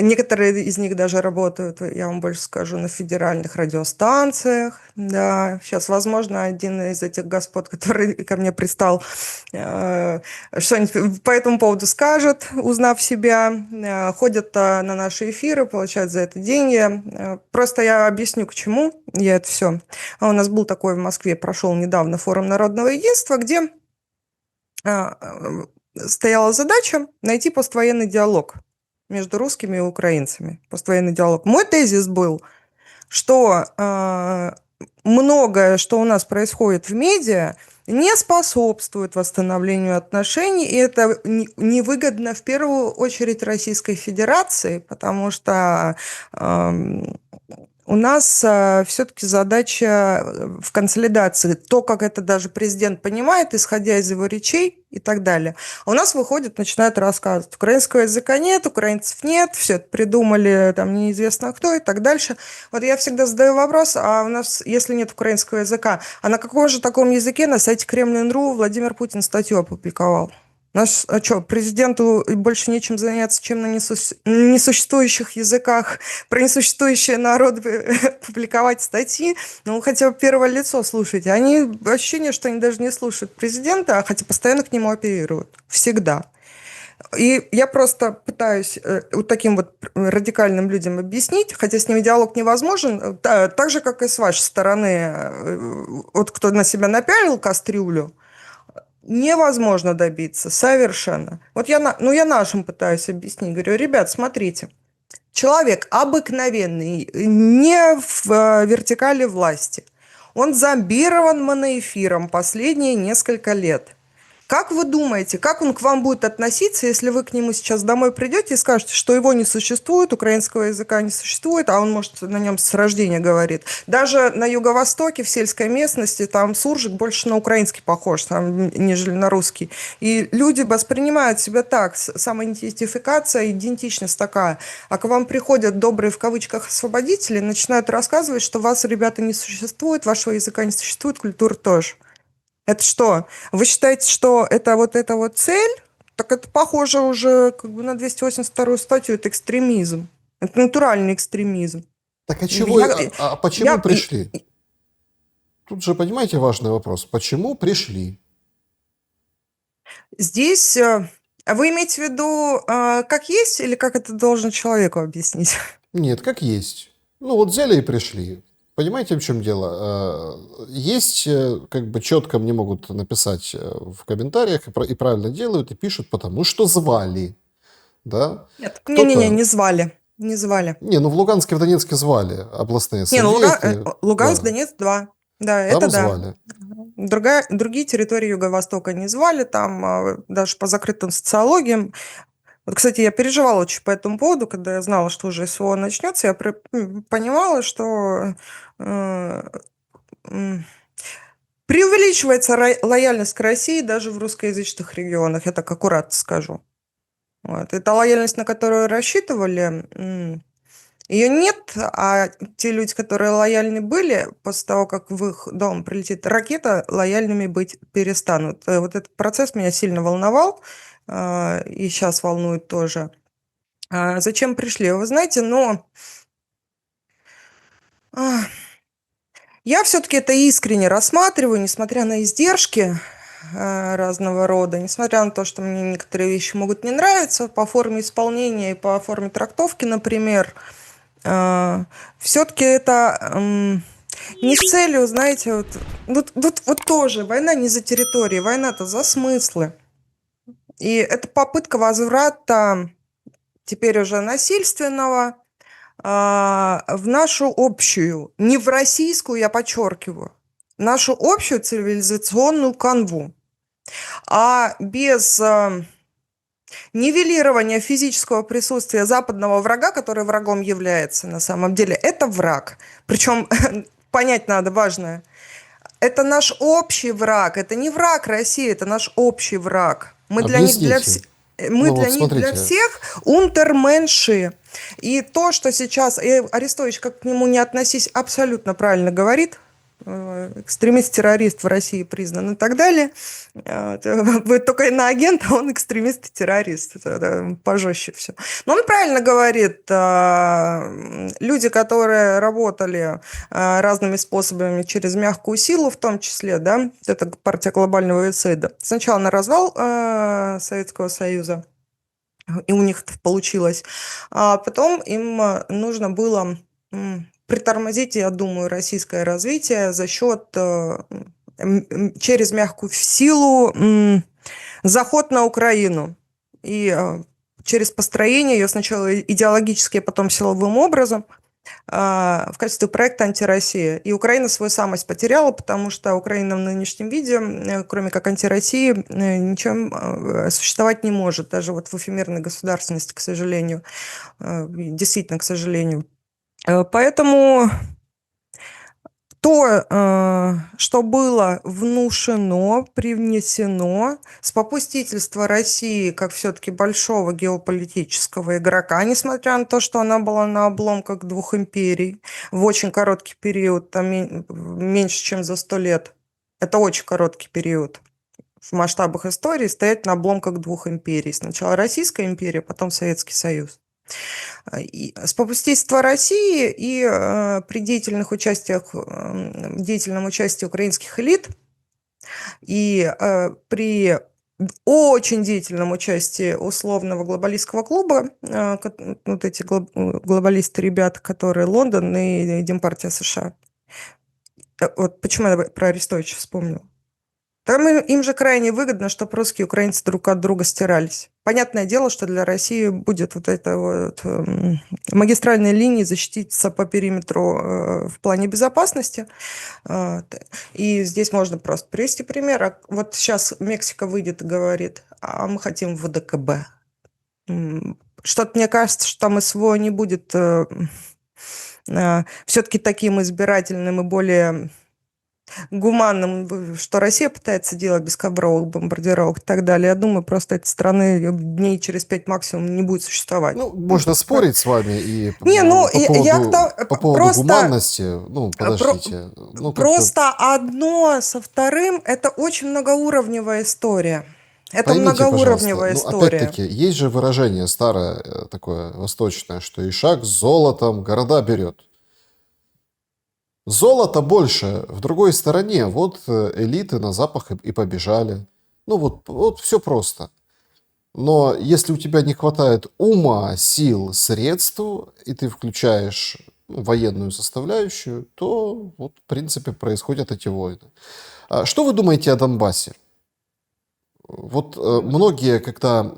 Некоторые из них даже работают, я вам больше скажу, на федеральных радиостанциях. Да, сейчас, возможно, один из этих господ, который ко мне пристал, что-нибудь по этому поводу скажет, узнав себя. Ходят на наши эфиры, получают за это деньги. Просто я объясню, к чему я это все. У нас был такой в Москве, прошел недавно форум Народного единства, где стояла задача найти поствоенный диалог между русскими и украинцами. Поствоенный диалог. Мой тезис был, что многое, что у нас происходит в медиа, не способствует восстановлению отношений, и это невыгодно в первую очередь Российской Федерации, потому что у нас все-таки задача в консолидации. То, как это даже президент понимает, исходя из его речей и так далее. А у нас выходят, начинают рассказывать. Украинского языка нет, украинцев нет, все это придумали, там неизвестно кто и так дальше. Вот я всегда задаю вопрос, а у нас, если нет украинского языка, а на каком же таком языке на сайте Кремлин.ру Владимир Путин статью опубликовал? А что, президенту больше нечем заняться, чем на несуществующих языках про несуществующие народы публиковать статьи? Ну, хотя бы первое лицо слушайте. Они, ощущение, что они даже не слушают президента, хотя постоянно к нему оперируют. Всегда. И я просто пытаюсь вот таким вот радикальным людям объяснить, хотя с ними диалог невозможен, так же, как и с вашей стороны, вот кто на себя напялил кастрюлю, невозможно добиться, совершенно. Вот я нашим пытаюсь объяснить, говорю, ребят, смотрите, человек обыкновенный, не в вертикали власти, он зомбирован моноэфиром последние несколько лет. Как вы думаете, как он к вам будет относиться, если вы к нему сейчас домой придете и скажете, что его не существует, украинского языка не существует, а он, может, на нем с рождения говорит. Даже на юго-востоке, в сельской местности, там суржик больше на украинский похож, там, нежели на русский. И люди воспринимают себя так, самоидентификация, идентичность такая. А к вам приходят добрые, в кавычках, освободители, начинают рассказывать, что вас, ребята, не существует, вашего языка не существует, культуры тоже. Это что? Вы считаете, что это вот цель? Так это похоже уже как бы на 282-ю статью. Это экстремизм. Это натуральный экстремизм. Так а чего, почему я- пришли? Тут же, понимаете, важный вопрос. Почему пришли? Здесь вы имеете в виду, как есть, или как это должен человеку объяснить? Нет, как есть. Ну вот взяли и пришли. Понимаете, в чем дело? Есть, как бы четко мне могут написать в комментариях, и правильно делают, и пишут, потому что звали. Да? Нет, Кто-то... не звали. Не звали. Не, ну в Луганске, в Донецке звали областные Не, ну советы. Луганск, Да, Донецк, 2. Да, там это да. звали. Другие территории Юго-Востока не звали, там даже по закрытым социологиям. Вот, кстати, я переживала очень по этому поводу, когда я знала, что уже СВО начнется, я понимала, что преувеличивается лояльность к России даже в русскоязычных регионах, я так аккуратно скажу. Вот. Это лояльность, на которую рассчитывали, ее нет, а те люди, которые лояльны были, после того, как в их дом прилетит ракета, лояльными быть перестанут. Вот этот процесс меня сильно волновал, и сейчас волнует тоже. Зачем пришли? Вы знаете, но я все-таки это искренне рассматриваю, несмотря на издержки разного рода, несмотря на то, что мне некоторые вещи могут не нравиться по форме исполнения и по форме трактовки, например, все-таки это не с целью, знаете, вот тоже война не за территории, война-то за смыслы. И это попытка возврата теперь уже насильственного, в нашу общую, не в российскую, я подчеркиваю, нашу общую цивилизационную канву. А без нивелирования физического присутствия западного врага, который врагом является на самом деле, это враг. Причем понять надо важное. Это наш общий враг, это не враг России, это наш общий враг. Мы для них, Объясните. мы Ну для вот них, для смотрите, всех унтерменши. И то, что сейчас, и Арестович, как к нему не относись, абсолютно правильно говорит, экстремист-террорист в России признан и так далее. Вы только иноагент, а он экстремист и террорист. Это пожестче все. Но он правильно говорит. Люди, которые работали разными способами через мягкую силу, в том числе, да, это партия глобального вицида, сначала на развал Советского Союза, и у них это получилось, а потом им нужно было притормозить, я думаю, российское развитие за счет через мягкую силу заход на Украину. И через построение ее сначала идеологически, а потом силовым образом в качестве проекта «Антироссия». И Украина свою самость потеряла, потому что Украина в нынешнем виде, кроме как антироссии, ничем существовать не может. Даже вот в эфемерной государственности, к сожалению. Действительно, к сожалению. Поэтому то, что было внушено, привнесено с попустительства России как все-таки большого геополитического игрока, несмотря на то, что она была на обломках двух империй в очень короткий период, там меньше, чем за 100 лет. Это очень короткий период в масштабах истории стоять на обломках двух империй. Сначала Российская империя, потом Советский Союз. И с попустительства России и при деятельном участии украинских элит и при очень деятельном участии условного глобалистского клуба, вот эти глобалисты, ребята, которые Лондон и Демпартия США. Вот почему я про Арестовича вспомнила. Там им же крайне выгодно, чтобы русские и украинцы друг от друга стирались. Понятное дело, что для России будет вот эта вот магистральная линия защититься по периметру в плане безопасности. И здесь можно просто привести пример. Вот сейчас Мексика выйдет и говорит, а мы хотим ВДКБ. Что-то мне кажется, что там СВО не будет все-таки таким избирательным и более гуманным, что Россия пытается делать без ковровых бомбардировок и так далее. Я думаю, просто этой страны дней через 5 максимум не будет существовать. ну, можно спорить с вами и Не, ну, по поводу просто, гуманности. Ну, подождите. Ну, просто одно со вторым – это очень многоуровневая история. Это поймите, пожалуйста, многоуровневая ну, история. опять-таки, есть же выражение старое, такое восточное, что ишак с золотом города берет. Золота больше в другой стороне. Вот элиты на запах и побежали. Ну, вот все просто. Но если у тебя не хватает ума, сил, средств, и ты включаешь военную составляющую, то вот, в принципе, происходят эти войны. Что вы думаете о Донбассе? Вот многие, когда...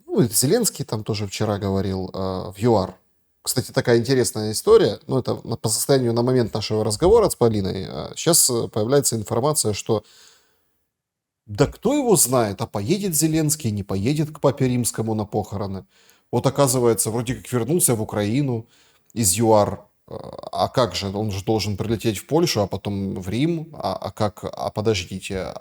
Ну, и Зеленский там тоже вчера говорил в ЮАР. Кстати, такая интересная история. Ну, это по состоянию на момент нашего разговора с Полиной. Сейчас появляется информация, что да кто его знает, а поедет Зеленский, не поедет к папе римскому на похороны. Вот оказывается, вроде как вернулся в Украину из ЮАР. А как же? Он же должен прилететь в Польшу, а потом в Рим. А как? А подождите,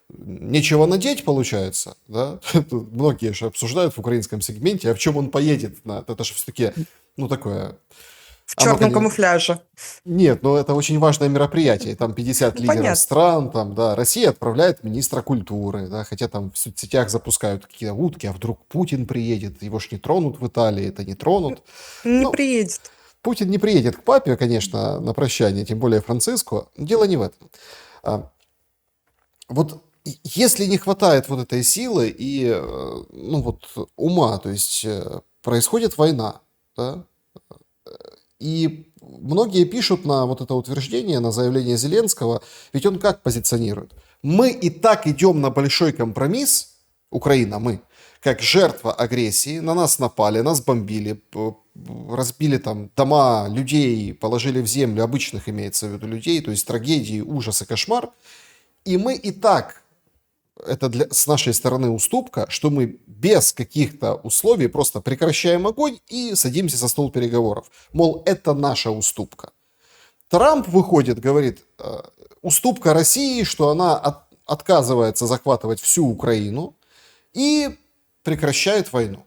нечего надеть, получается, да? Многие же обсуждают в украинском сегменте, а в чем он поедет? Это же все-таки, ну, такое... В черном камуфляже. Нет, но это очень важное мероприятие. Там 50 лидеров понятно. стран, там, да, Россия отправляет министра культуры, да, хотя там в соцсетях запускают какие-то утки, а вдруг Путин приедет, его ж не тронут в Италии, это не тронут. Не Ну, приедет. Путин не приедет к папе, конечно, на прощание, тем более Франциску. Дело не в этом. Вот если не хватает вот этой силы и, ну, вот, ума, то есть происходит война, да, и многие пишут на вот это утверждение, на заявление Зеленского, ведь он как позиционирует? Мы и так идем на большой компромисс, Украина, мы, как жертва агрессии, на нас напали, нас бомбили, разбили там дома людей, положили в землю, обычных имеется в виду людей, то есть трагедии, ужас и кошмар. И мы и так, это с нашей стороны уступка, что мы без каких-то условий просто прекращаем огонь и садимся за стол переговоров. Мол, это наша уступка. Трамп выходит, говорит, уступка России, что она отказывается захватывать всю Украину и прекращает войну.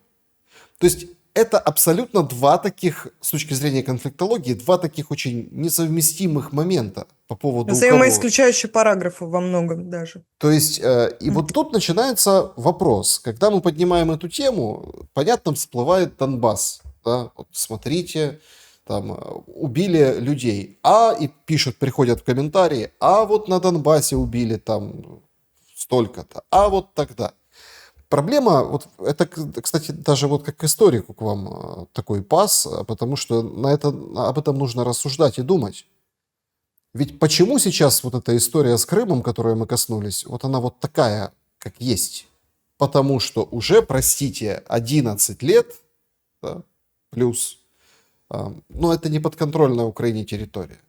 То есть это абсолютно два таких, с точки зрения конфликтологии, два таких очень несовместимых момента по поводу кого. Взаимоисключающие параграфы во многом даже. То есть, и вот тут начинается вопрос. Когда мы поднимаем эту тему, понятно, всплывает Донбасс. Да? Вот смотрите, там убили людей. И пишут, приходят в комментарии, а вот на Донбассе убили там столько-то, а вот тогда. Проблема, вот это, кстати, даже вот как к историку к вам такой пас, потому что об этом нужно рассуждать и думать. Ведь почему сейчас вот эта история с Крымом, которой мы коснулись, вот она вот такая, как есть? Потому что уже, простите, 11 лет, да, плюс, но это не подконтрольная Украине территория.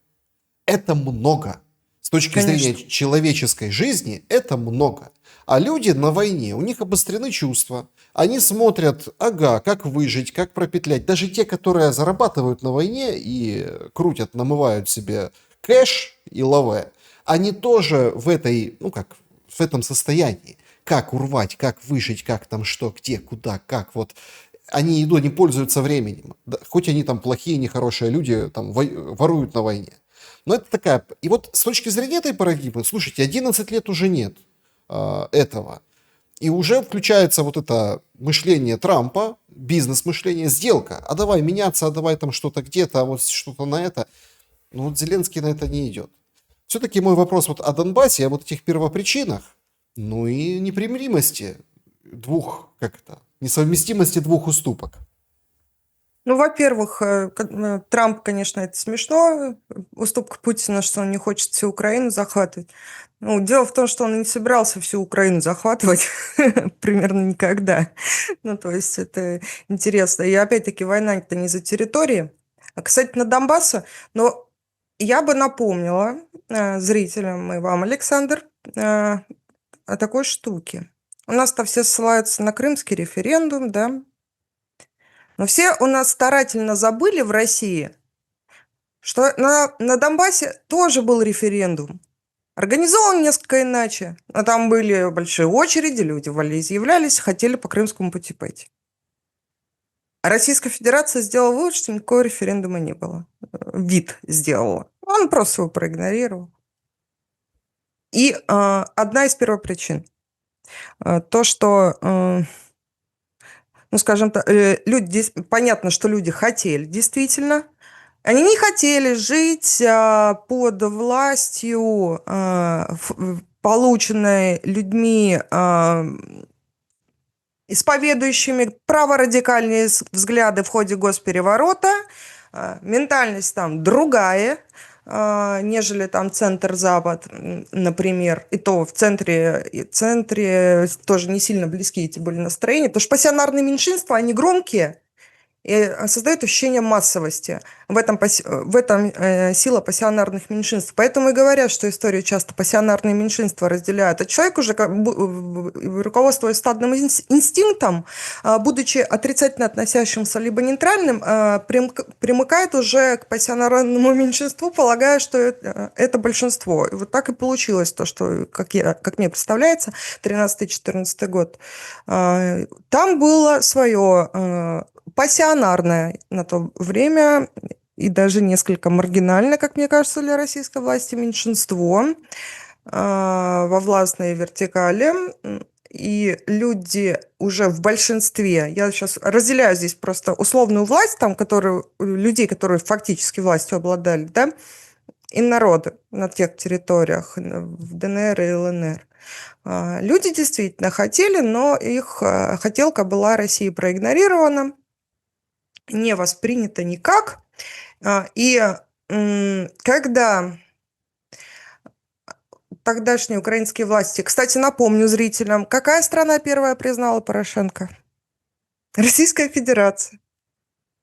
Это много. С точки зрения человеческой жизни это много. А люди на войне, у них обострены чувства. Они смотрят, как выжить, как пропетлять. Даже те, которые зарабатывают на войне и крутят, намывают себе кэш и лаве, они тоже в этом состоянии. Как урвать, как выжить, как там что, где, куда, как. Вот они идут, не пользуются временем. Хоть они там плохие, нехорошие люди, там воруют на войне. Но это такая... И вот с точки зрения этой парадигмы, слушайте, 11 лет уже нет этого. И уже включается вот это мышление Трампа, бизнес-мышление, сделка. А давай меняться, а давай там что-то где-то, а вот что-то на это. Но вот Зеленский на это не идет. Все-таки мой вопрос вот о Донбассе, о вот этих первопричинах, ну и непримиримости несовместимости двух уступок. Ну, во-первых, Трамп, конечно, это смешно, уступка Путина, что он не хочет всю Украину захватывать. Ну, дело в том, что он и не собирался всю Украину захватывать примерно никогда. Ну, то есть это интересно. И опять-таки война это не за территории. А касательно Донбасса, но я бы напомнила зрителям и вам, Александр, о такой штуке. У нас-то все ссылаются на крымский референдум, да, но все у нас старательно забыли в России, что на Донбассе тоже был референдум. Организован несколько иначе. Но там были большие очереди, люди волеизъявлялись, хотели по Крымскому пути пойти. А Российская Федерация сделала вывод, что никакого референдума не было. Вид сделала. Он просто его проигнорировал. И одна из первопричин. То, что, ну, скажем так, люди, понятно, что люди хотели действительно. Они не хотели жить под властью, полученной людьми, исповедующими праворадикальные взгляды в ходе госпереворота. Ментальность там другая, нежели там центр-запад, например. И то в центре тоже не сильно близкие эти были настроения. Потому что пассионарные меньшинства, они громкие, и создает ощущение массовости. В этом сила пассионарных меньшинств. Поэтому и говорят, что историю часто пассионарные меньшинства разделяют. А человек уже, руководствуясь стадным инстинктом, будучи отрицательно относящимся либо нейтральным, примыкает уже к пассионарному меньшинству, полагая, что это большинство. И вот так и получилось то, что, как мне представляется, 13-14 год. Там было свое пассионарное на то время и даже несколько маргинальное, как мне кажется, для российской власти меньшинство во властной вертикали. И люди уже в большинстве, я сейчас разделяю здесь просто условную власть, там, людей, которые фактически властью обладали, да, и народы на тех территориях, в ДНР и ЛНР. Люди действительно хотели, но их хотелка была Россией проигнорирована, не воспринято никак. И когда тогдашние украинские власти. Кстати, напомню зрителям, какая страна первая признала Порошенко? Российская Федерация,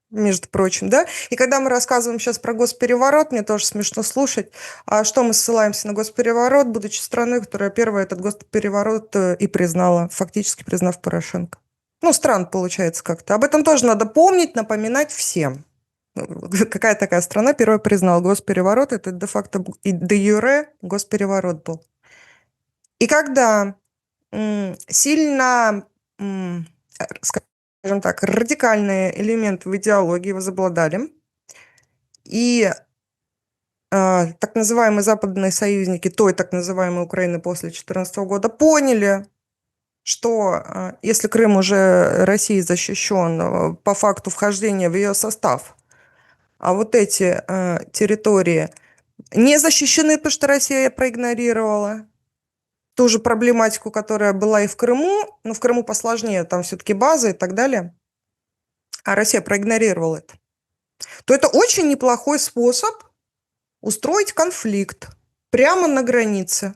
между прочим, да? И когда мы рассказываем сейчас про госпереворот, мне тоже смешно слушать, а что мы ссылаемся на госпереворот, будучи страной, которая первая этот госпереворот и признала, фактически признав Порошенко. Ну, странно получается как-то. Об этом тоже надо помнить, напоминать всем. Какая такая страна первая признала госпереворот, это де-факто и де-юре госпереворот был. И когда сильно, скажем так, радикальные элементы в идеологии возобладали, и так называемые западные союзники той так называемой Украины после 2014 года поняли, что если Крым уже Россией защищен по факту вхождения в ее состав, а вот эти территории не защищены, потому что Россия проигнорировала ту же проблематику, которая была и в Крыму, но в Крыму посложнее, там все-таки база и так далее, а Россия проигнорировала это, то это очень неплохой способ устроить конфликт прямо на границе,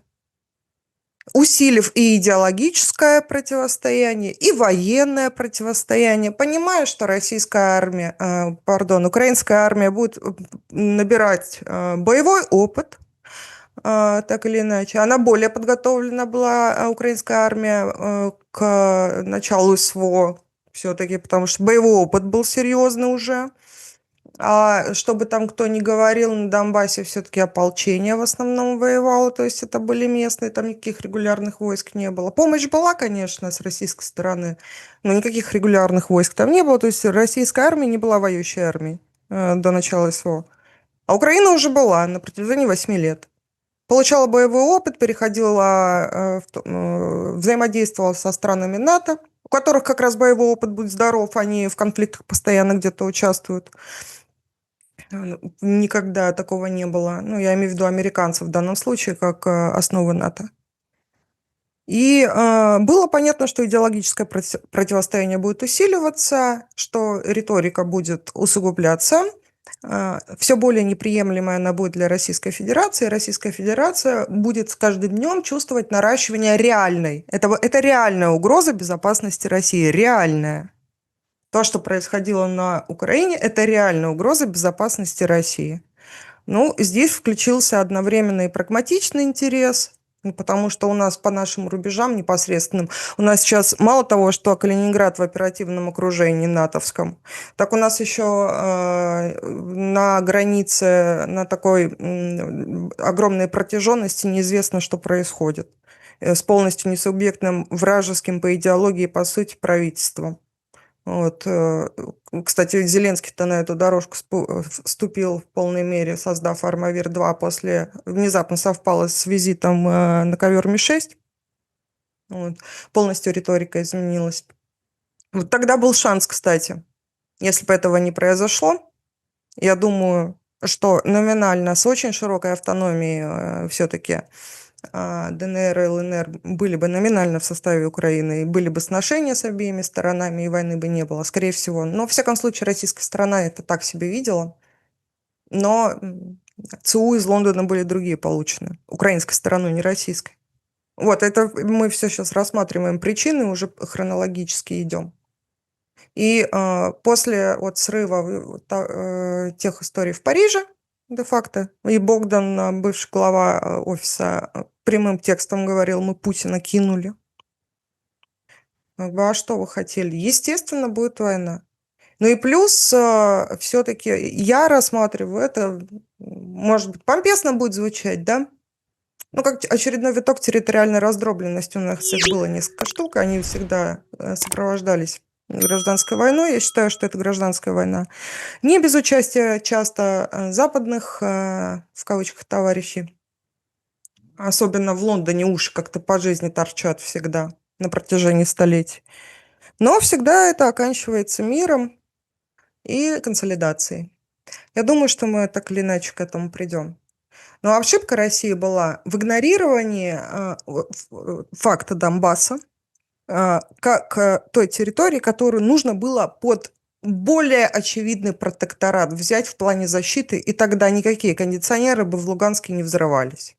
усилив и идеологическое противостояние, и военное противостояние, понимая, что украинская армия будет набирать боевой опыт, так или иначе. Она более подготовлена была, украинская армия, к началу СВО все-таки, потому что боевой опыт был серьезный уже. А чтобы там кто ни говорил, на Донбассе все-таки ополчение в основном воевало, то есть это были местные, там никаких регулярных войск не было. Помощь была, конечно, с российской стороны, но никаких регулярных войск там не было, то есть российская армия не была воюющей армией до начала СВО. А Украина уже была на протяжении 8 лет. Получала боевой опыт, переходила, взаимодействовала со странами НАТО, у которых как раз боевой опыт будет здоров, они в конфликтах постоянно где-то участвуют. Никогда такого не было. Ну, я имею в виду американцев в данном случае, как основы НАТО. И было понятно, что идеологическое противостояние будет усиливаться, что риторика будет усугубляться, все более неприемлемой она будет для Российской Федерации. Российская Федерация будет с каждым днем чувствовать наращивание реальной. Это реальная угроза безопасности России. Реальная. То, что происходило на Украине, это реальная угроза безопасности России. Ну, здесь включился одновременно и прагматичный интерес, потому что у нас по нашим рубежам непосредственным, у нас сейчас мало того, что Калининград в оперативном окружении натовском, так у нас еще на границе, на такой огромной протяженности неизвестно, что происходит, с полностью несубъектным вражеским по идеологии, по сути, правительством. Вот. Кстати, Зеленский-то на эту дорожку вступил в полной мере, создав Армавир-2 внезапно совпало с визитом на ковер Ми-6. Вот. Полностью риторика изменилась. Вот тогда был шанс, кстати. Если бы этого не произошло, я думаю, что номинально с очень широкой автономией все-таки ДНР и ЛНР были бы номинально в составе Украины, и были бы сношения с обеими сторонами, и войны бы не было, скорее всего. Но, во всяком случае, российская сторона это так себе видела. Но ЦУ из Лондона были другие получены. Украинской стороной, не российской. Вот, это мы все сейчас рассматриваем причины, уже хронологически идем. И после срыва тех историй в Париже, де-факто, и Богдан, бывший глава офиса, прямым текстом говорил, мы Путина кинули. А что вы хотели? Естественно, будет война. Ну и плюс, все-таки я рассматриваю это, может быть, помпезно будет звучать, да? Ну, как очередной виток территориальной раздробленности. У нас их было несколько штук, они всегда сопровождались гражданской войной. Я считаю, что это гражданская война. Не без участия часто западных, в кавычках, товарищей. Особенно в Лондоне уши как-то по жизни торчат всегда на протяжении столетий. Но всегда это оканчивается миром и консолидацией. Я думаю, что мы так или иначе к этому придем. Но ошибка России была в игнорировании факта Донбасса как той территории, которую нужно было под более очевидный протекторат взять в плане защиты, и тогда никакие кондиционеры бы в Луганске не взрывались.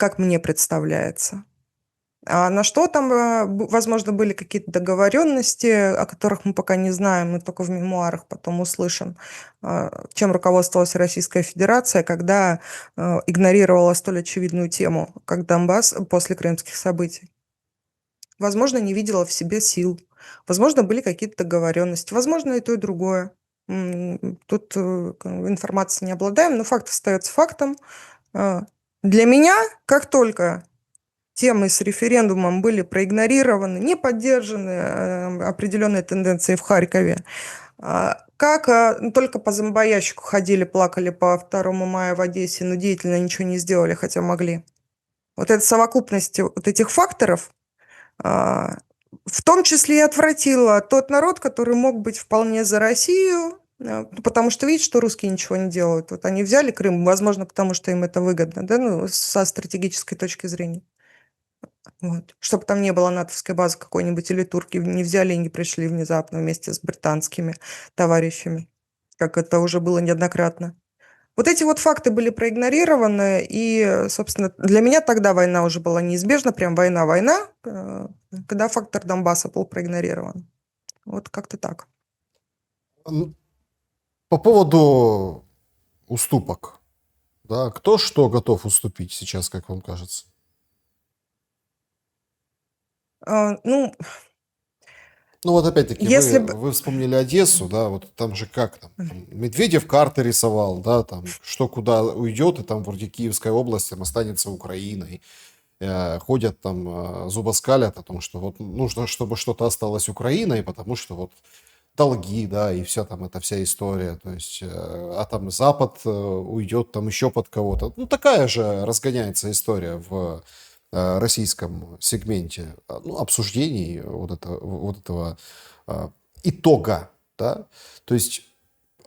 как мне представляется. А на что там, возможно, были какие-то договоренности, о которых мы пока не знаем, мы только в мемуарах потом услышим, чем руководствовалась Российская Федерация, когда игнорировала столь очевидную тему, как Донбасс после крымских событий. Возможно, не видела в себе сил, возможно, были какие-то договоренности, возможно, и то, и другое. Тут информацией не обладаем, но факт остается фактом. Для меня, как только темы с референдумом были проигнорированы, не поддержаны определенные тенденции в Харькове, как только по зомбоящику ходили, плакали по 2 мая в Одессе, но деятельно ничего не сделали, хотя могли. Вот эта совокупность вот этих факторов в том числе и отвратила тот народ, который мог быть вполне за Россию, потому что видят, что русские ничего не делают. Вот они взяли Крым, возможно, потому что им это выгодно, да, ну, со стратегической точки зрения. Вот. Чтобы там не было натовской базы какой-нибудь, или турки не взяли и не пришли внезапно вместе с британскими товарищами, как это уже было неоднократно. Вот эти вот факты были проигнорированы, и, собственно, для меня тогда война уже была неизбежна, прям война-война, когда фактор Донбасса был проигнорирован. Вот как-то так. По поводу уступок, да, кто что готов уступить сейчас, как вам кажется? Ну, Ну вот опять-таки если бы... вы вспомнили Одессу, да, вот там же как там Медведев карты рисовал, да, там что куда уйдет, и там вроде Киевская область там останется Украиной. Ходят там, зубоскалят о том, что вот нужно, чтобы что-то осталось Украиной, потому что вот долги, да, и вся там эта вся история, то есть, а там Запад уйдет там еще под кого-то. Ну, такая же разгоняется история в российском сегменте, ну, обсуждений вот этого итога, да, то есть,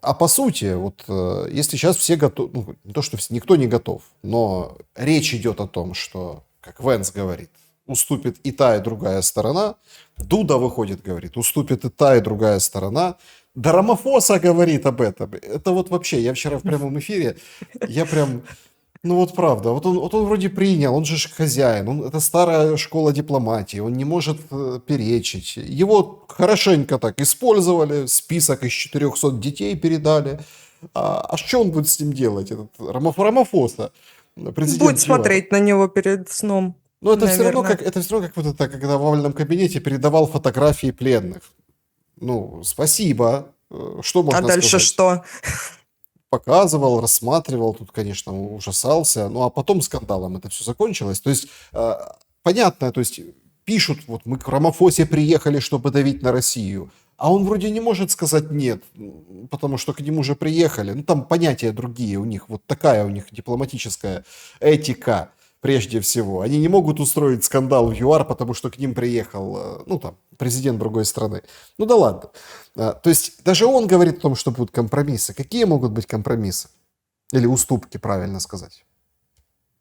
а по сути, вот если сейчас все готовы, ну, не то, что никто не готов, но речь идет о том, что, как Венс говорит, уступит и та, и другая сторона. Дуда выходит, говорит, уступит и та, и другая сторона. Да Рамафоса говорит об этом. Это вот вообще, я вчера в прямом эфире, я прям, ну вот правда, вот он вроде принял, он же хозяин, это старая школа дипломатии, он не может перечить. Его хорошенько так использовали, список из 400 детей передали. А что он будет с ним делать, этот Рамафоса, президент Будет ЮАР? смотреть на него перед сном, Но это все равно наверное. это все равно как вот это, когда в овальном кабинете передавал фотографии пленных. Ну, спасибо. Что А можно дальше сказать? что? Показывал, рассматривал, тут, конечно, ужасался. Ну, а потом скандалом это все закончилось. То есть, понятно, то есть, пишут, вот мы к Рамафосе приехали, чтобы давить на Россию. А он вроде не может сказать нет, потому что к нему уже приехали. Ну, там понятия другие у них, вот такая у них дипломатическая этика прежде всего. Они не могут устроить скандал в ЮАР, потому что к ним приехал, ну, там, президент другой страны. Ну, да ладно. То есть даже он говорит о том, что будут компромиссы. Какие могут быть компромиссы? Или уступки, правильно сказать.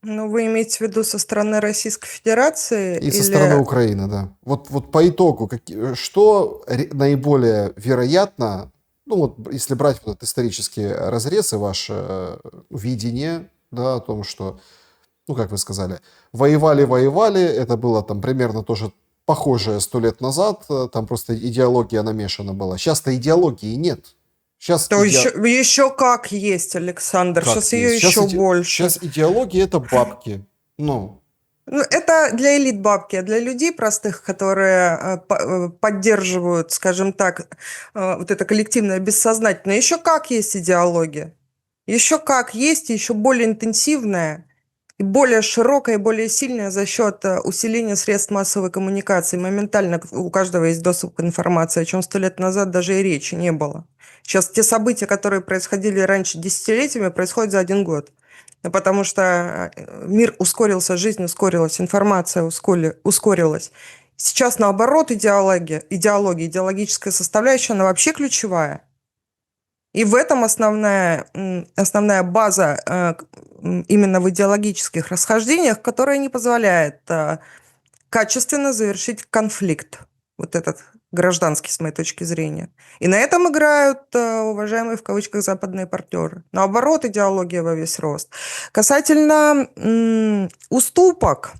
Ну, вы имеете в виду со стороны Российской Федерации И со стороны или... Украины, да. Вот по итогу, что наиболее вероятно, ну вот если брать вот этот исторический разрез и ваше видение, да, о том, что, ну как вы сказали, воевали, это было там примерно тоже похожее 100 лет назад, там просто идеология намешана была. Сейчас-то идеологии нет. Сейчас То еще как есть, Александр. как Сейчас есть? ее еще больше. Сейчас идеология это бабки. Ну, Ну, это для элит бабки, а для людей простых, которые поддерживают, скажем так, вот это коллективное бессознательное, еще как есть идеология. Еще как есть, и еще более интенсивная, и более широкая, и более сильная за счет усиления средств массовой коммуникации. Моментально у каждого есть доступ к информации, о чем 100 лет назад даже и речи не было. Сейчас те события, которые происходили раньше десятилетиями, происходят за 1 год. Потому что мир ускорился, жизнь ускорилась, информация ускорилась. Сейчас, наоборот, идеологическая составляющая, она вообще ключевая. И в этом основная база именно в идеологических расхождениях, которая не позволяет качественно завершить конфликт. вот этот гражданский, с моей точки зрения. И на этом играют уважаемые в кавычках западные партнеры. Наоборот, идеология во весь рост. Касательно уступок,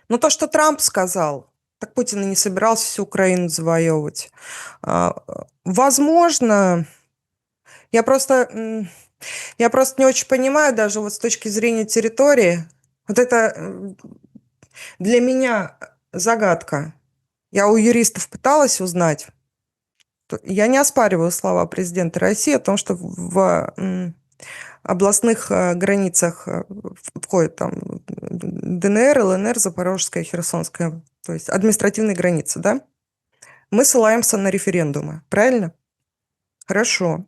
ну то, что Трамп сказал, так Путин и не собирался всю Украину завоевывать. Возможно, я просто, я просто не очень понимаю даже вот с точки зрения территории. Вот это для меня загадка. Я у юристов пыталась узнать. Я не оспариваю слова президента России о том, что в областных границах входит там ДНР, ЛНР, Запорожская, Херсонская, то есть административные границы, да? Мы ссылаемся на референдумы, правильно? Хорошо.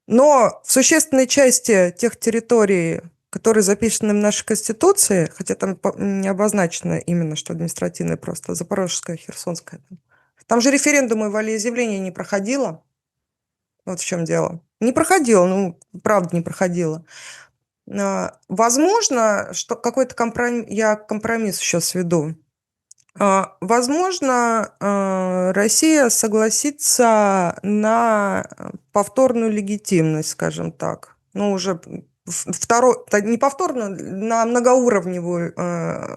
Но в существенной части тех территорий, которые записаны в нашей Конституции, хотя там не обозначено именно, что административные, просто Запорожская, Херсонская, там же референдумы и волеизъявление не проходило. Вот в чем дело. Не проходило, ну, правда, не проходило. Возможно, что какой-то компромисс, я компромисс сейчас веду. Возможно, Россия согласится на повторную легитимность, скажем так. Ну, уже второй, не повторную, на многоуровневую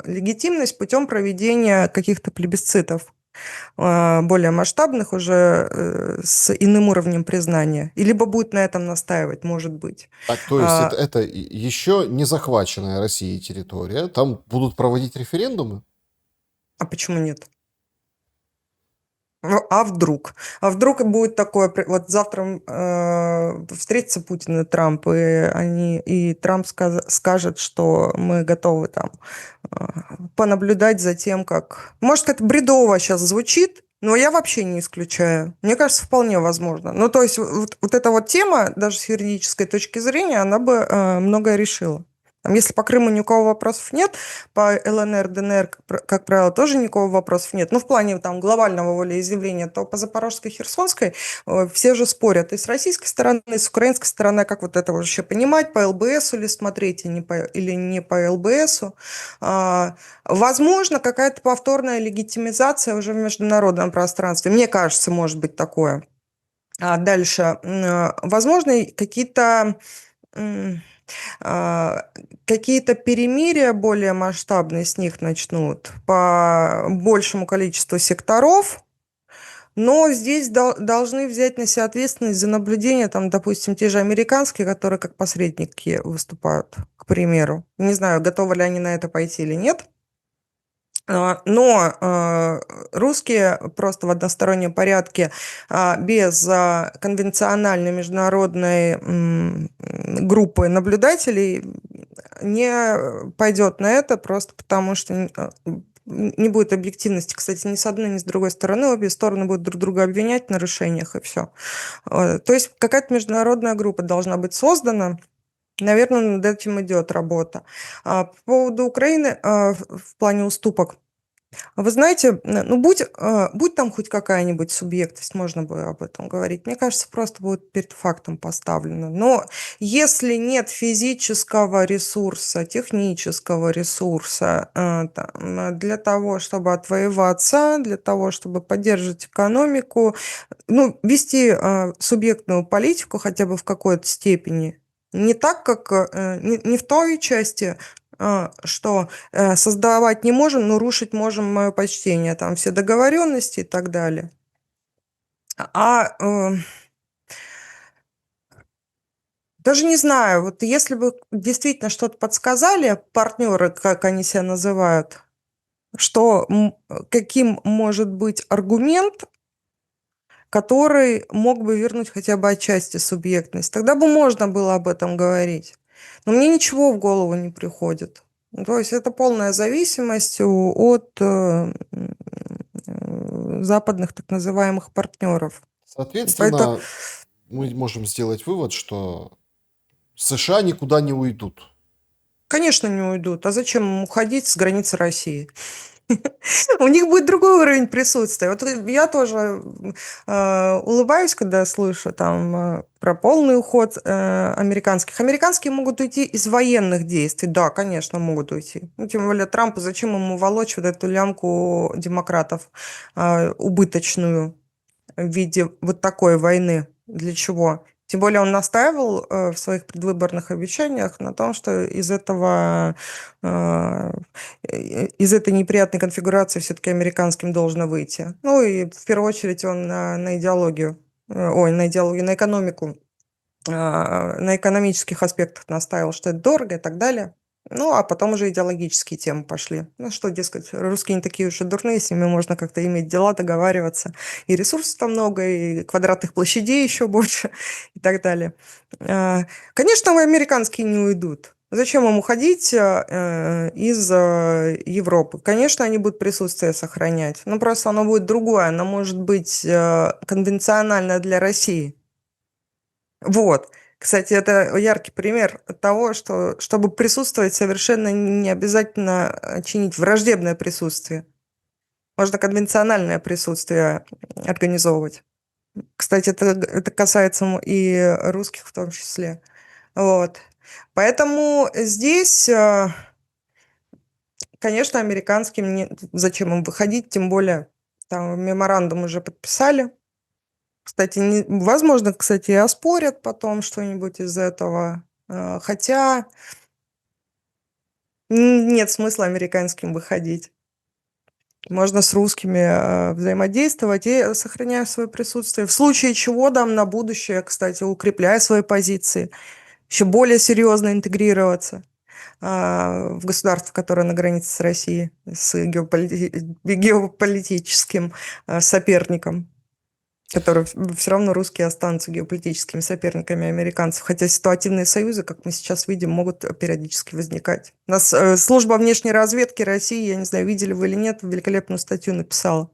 легитимность путем проведения каких-то плебисцитов более масштабных уже с иным уровнем признания. И либо будет на этом настаивать, может быть. Так, то есть это еще не захваченная Россией территория, там будут проводить референдумы? А почему нет? А вдруг? А вдруг и будет такое, вот завтра встретятся Путин и Трамп, и Трамп скажет, что мы готовы там понаблюдать за тем, как... Может, это бредово сейчас звучит, но я вообще не исключаю. Мне кажется, вполне возможно. Ну, то есть вот эта вот тема, даже с юридической точки зрения, она бы многое решила. Если по Крыму никакого вопросов нет, по ЛНР, ДНР, как правило, тоже никакого вопросов нет. Ну, в плане там глобального волеизъявления, то по Запорожской, Херсонской все же спорят и с российской стороны, и с украинской стороны, как вот это вообще понимать, по ЛБСу или смотреть, или не по ЛБСу. Возможно, какая-то повторная легитимизация уже в международном пространстве. Мне кажется, может быть такое. Дальше. Возможно, какие-то перемирия более масштабные с них начнут по большему количеству секторов, но здесь должны взять на себя ответственность за наблюдение, там, допустим, те же американские, которые как посредники выступают, к примеру. Не знаю, готовы ли они на это пойти или нет. Но русские просто в одностороннем порядке без конвенциональной международной группы наблюдателей не пойдет на это, просто потому что не будет объективности, кстати, ни с одной, ни с другой стороны. Обе стороны будут друг друга обвинять в нарушениях, и все. То есть какая-то международная группа должна быть создана. Наверное, над этим идет работа. По поводу Украины в плане уступок. Вы знаете, ну будь там хоть какая-нибудь субъектность, можно бы об этом говорить. Мне кажется, просто будет перед фактом поставлено. Но если нет физического ресурса, технического ресурса для того, чтобы отвоеваться, для того, чтобы поддерживать экономику, ну, вести субъектную политику хотя бы в какой-то степени, не так, как не в той части, что создавать не можем, но рушить можем, мое почтение, там все договоренности и так далее. Даже не знаю, вот если бы действительно что-то подсказали партнеры, как они себя называют, что каким может быть аргумент, который мог бы вернуть хотя бы отчасти субъектность, тогда бы можно было об этом говорить. Но мне ничего в голову не приходит. То есть это полная зависимость от западных так называемых партнеров. Поэтому, Соответственно, мы можем сделать вывод, что США никуда не уйдут. конечно, не уйдут. А зачем им уходить с границы России? У них будет другой уровень присутствия. Вот я тоже улыбаюсь, когда слышу там про полный уход американских. Американские могут уйти из военных действий. Да, конечно, могут уйти. Ну, тем более Трампу, зачем ему волочь вот эту лямку демократов убыточную в виде вот такой войны? Для чего? Тем более он настаивал в своих предвыборных обещаниях на том, что э, из этой неприятной конфигурации все-таки американским должно выйти. Ну и в первую очередь он на идеологию, на экономику, на экономических аспектах настаивал, что это дорого и так далее. Ну, а потом уже идеологические темы пошли. Ну, что, дескать, русские не такие уж и дурные, с ними можно как-то иметь дела, договариваться. И ресурсов там много, и квадратных площадей еще больше, и так далее. Конечно, американские не уйдут. Зачем им уходить из Европы? Конечно, они будут присутствие сохранять, но просто оно будет другое. Оно может быть конвенционально для России. Вот. Кстати, это яркий пример того, что чтобы присутствовать, совершенно не обязательно чинить враждебное присутствие. Можно конвенциональное присутствие организовывать. Кстати, это касается и русских в том числе. Вот. Поэтому здесь, конечно, американским зачем им выходить, тем более там меморандум уже подписали. Кстати, возможно, кстати, и оспорят потом что-нибудь из этого. Хотя нет смысла американским выходить. Можно с русскими взаимодействовать и сохраняя свое присутствие. В случае чего, дам на будущее, кстати, укрепляя свои позиции, еще более серьезно интегрироваться в государство, которое на границе с Россией, с геополитическим соперником, которые все равно русские останутся геополитическими соперниками американцев. Хотя ситуативные союзы, как мы сейчас видим, могут периодически возникать. У нас служба внешней разведки России, я не знаю, видели вы или нет, великолепную статью написала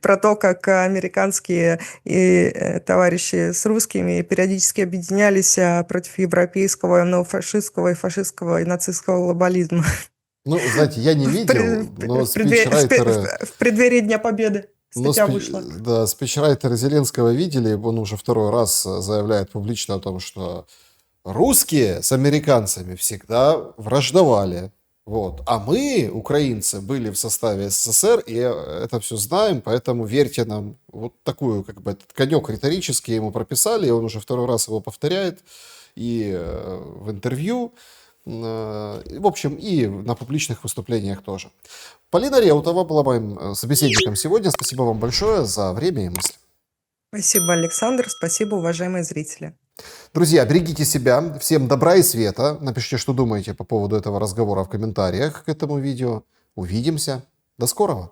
про то, как американские товарищи с русскими периодически объединялись против европейского неофашистского и фашистского и нацистского глобализма Ну, знаете, я не видел, но спичрайтеры... в преддверии Дня Победы. Но Статья вышла. да, спичрайтера Зеленского видели, он уже второй раз заявляет публично о том, что русские с американцами всегда враждовали. Вот. А мы, украинцы, были в составе СССР, и это все знаем, поэтому верьте нам. Вот такую, как бы, этот конек риторический ему прописали, и он уже второй раз его повторяет и в интервью, в общем, и на публичных выступлениях тоже. Полина Реутова была моим собеседником сегодня. Спасибо вам большое за время и мысли. Спасибо, Александр. Спасибо, уважаемые зрители. Друзья, берегите себя. Всем добра и света. Напишите, что думаете по поводу этого разговора в комментариях к этому видео. Увидимся. До скорого.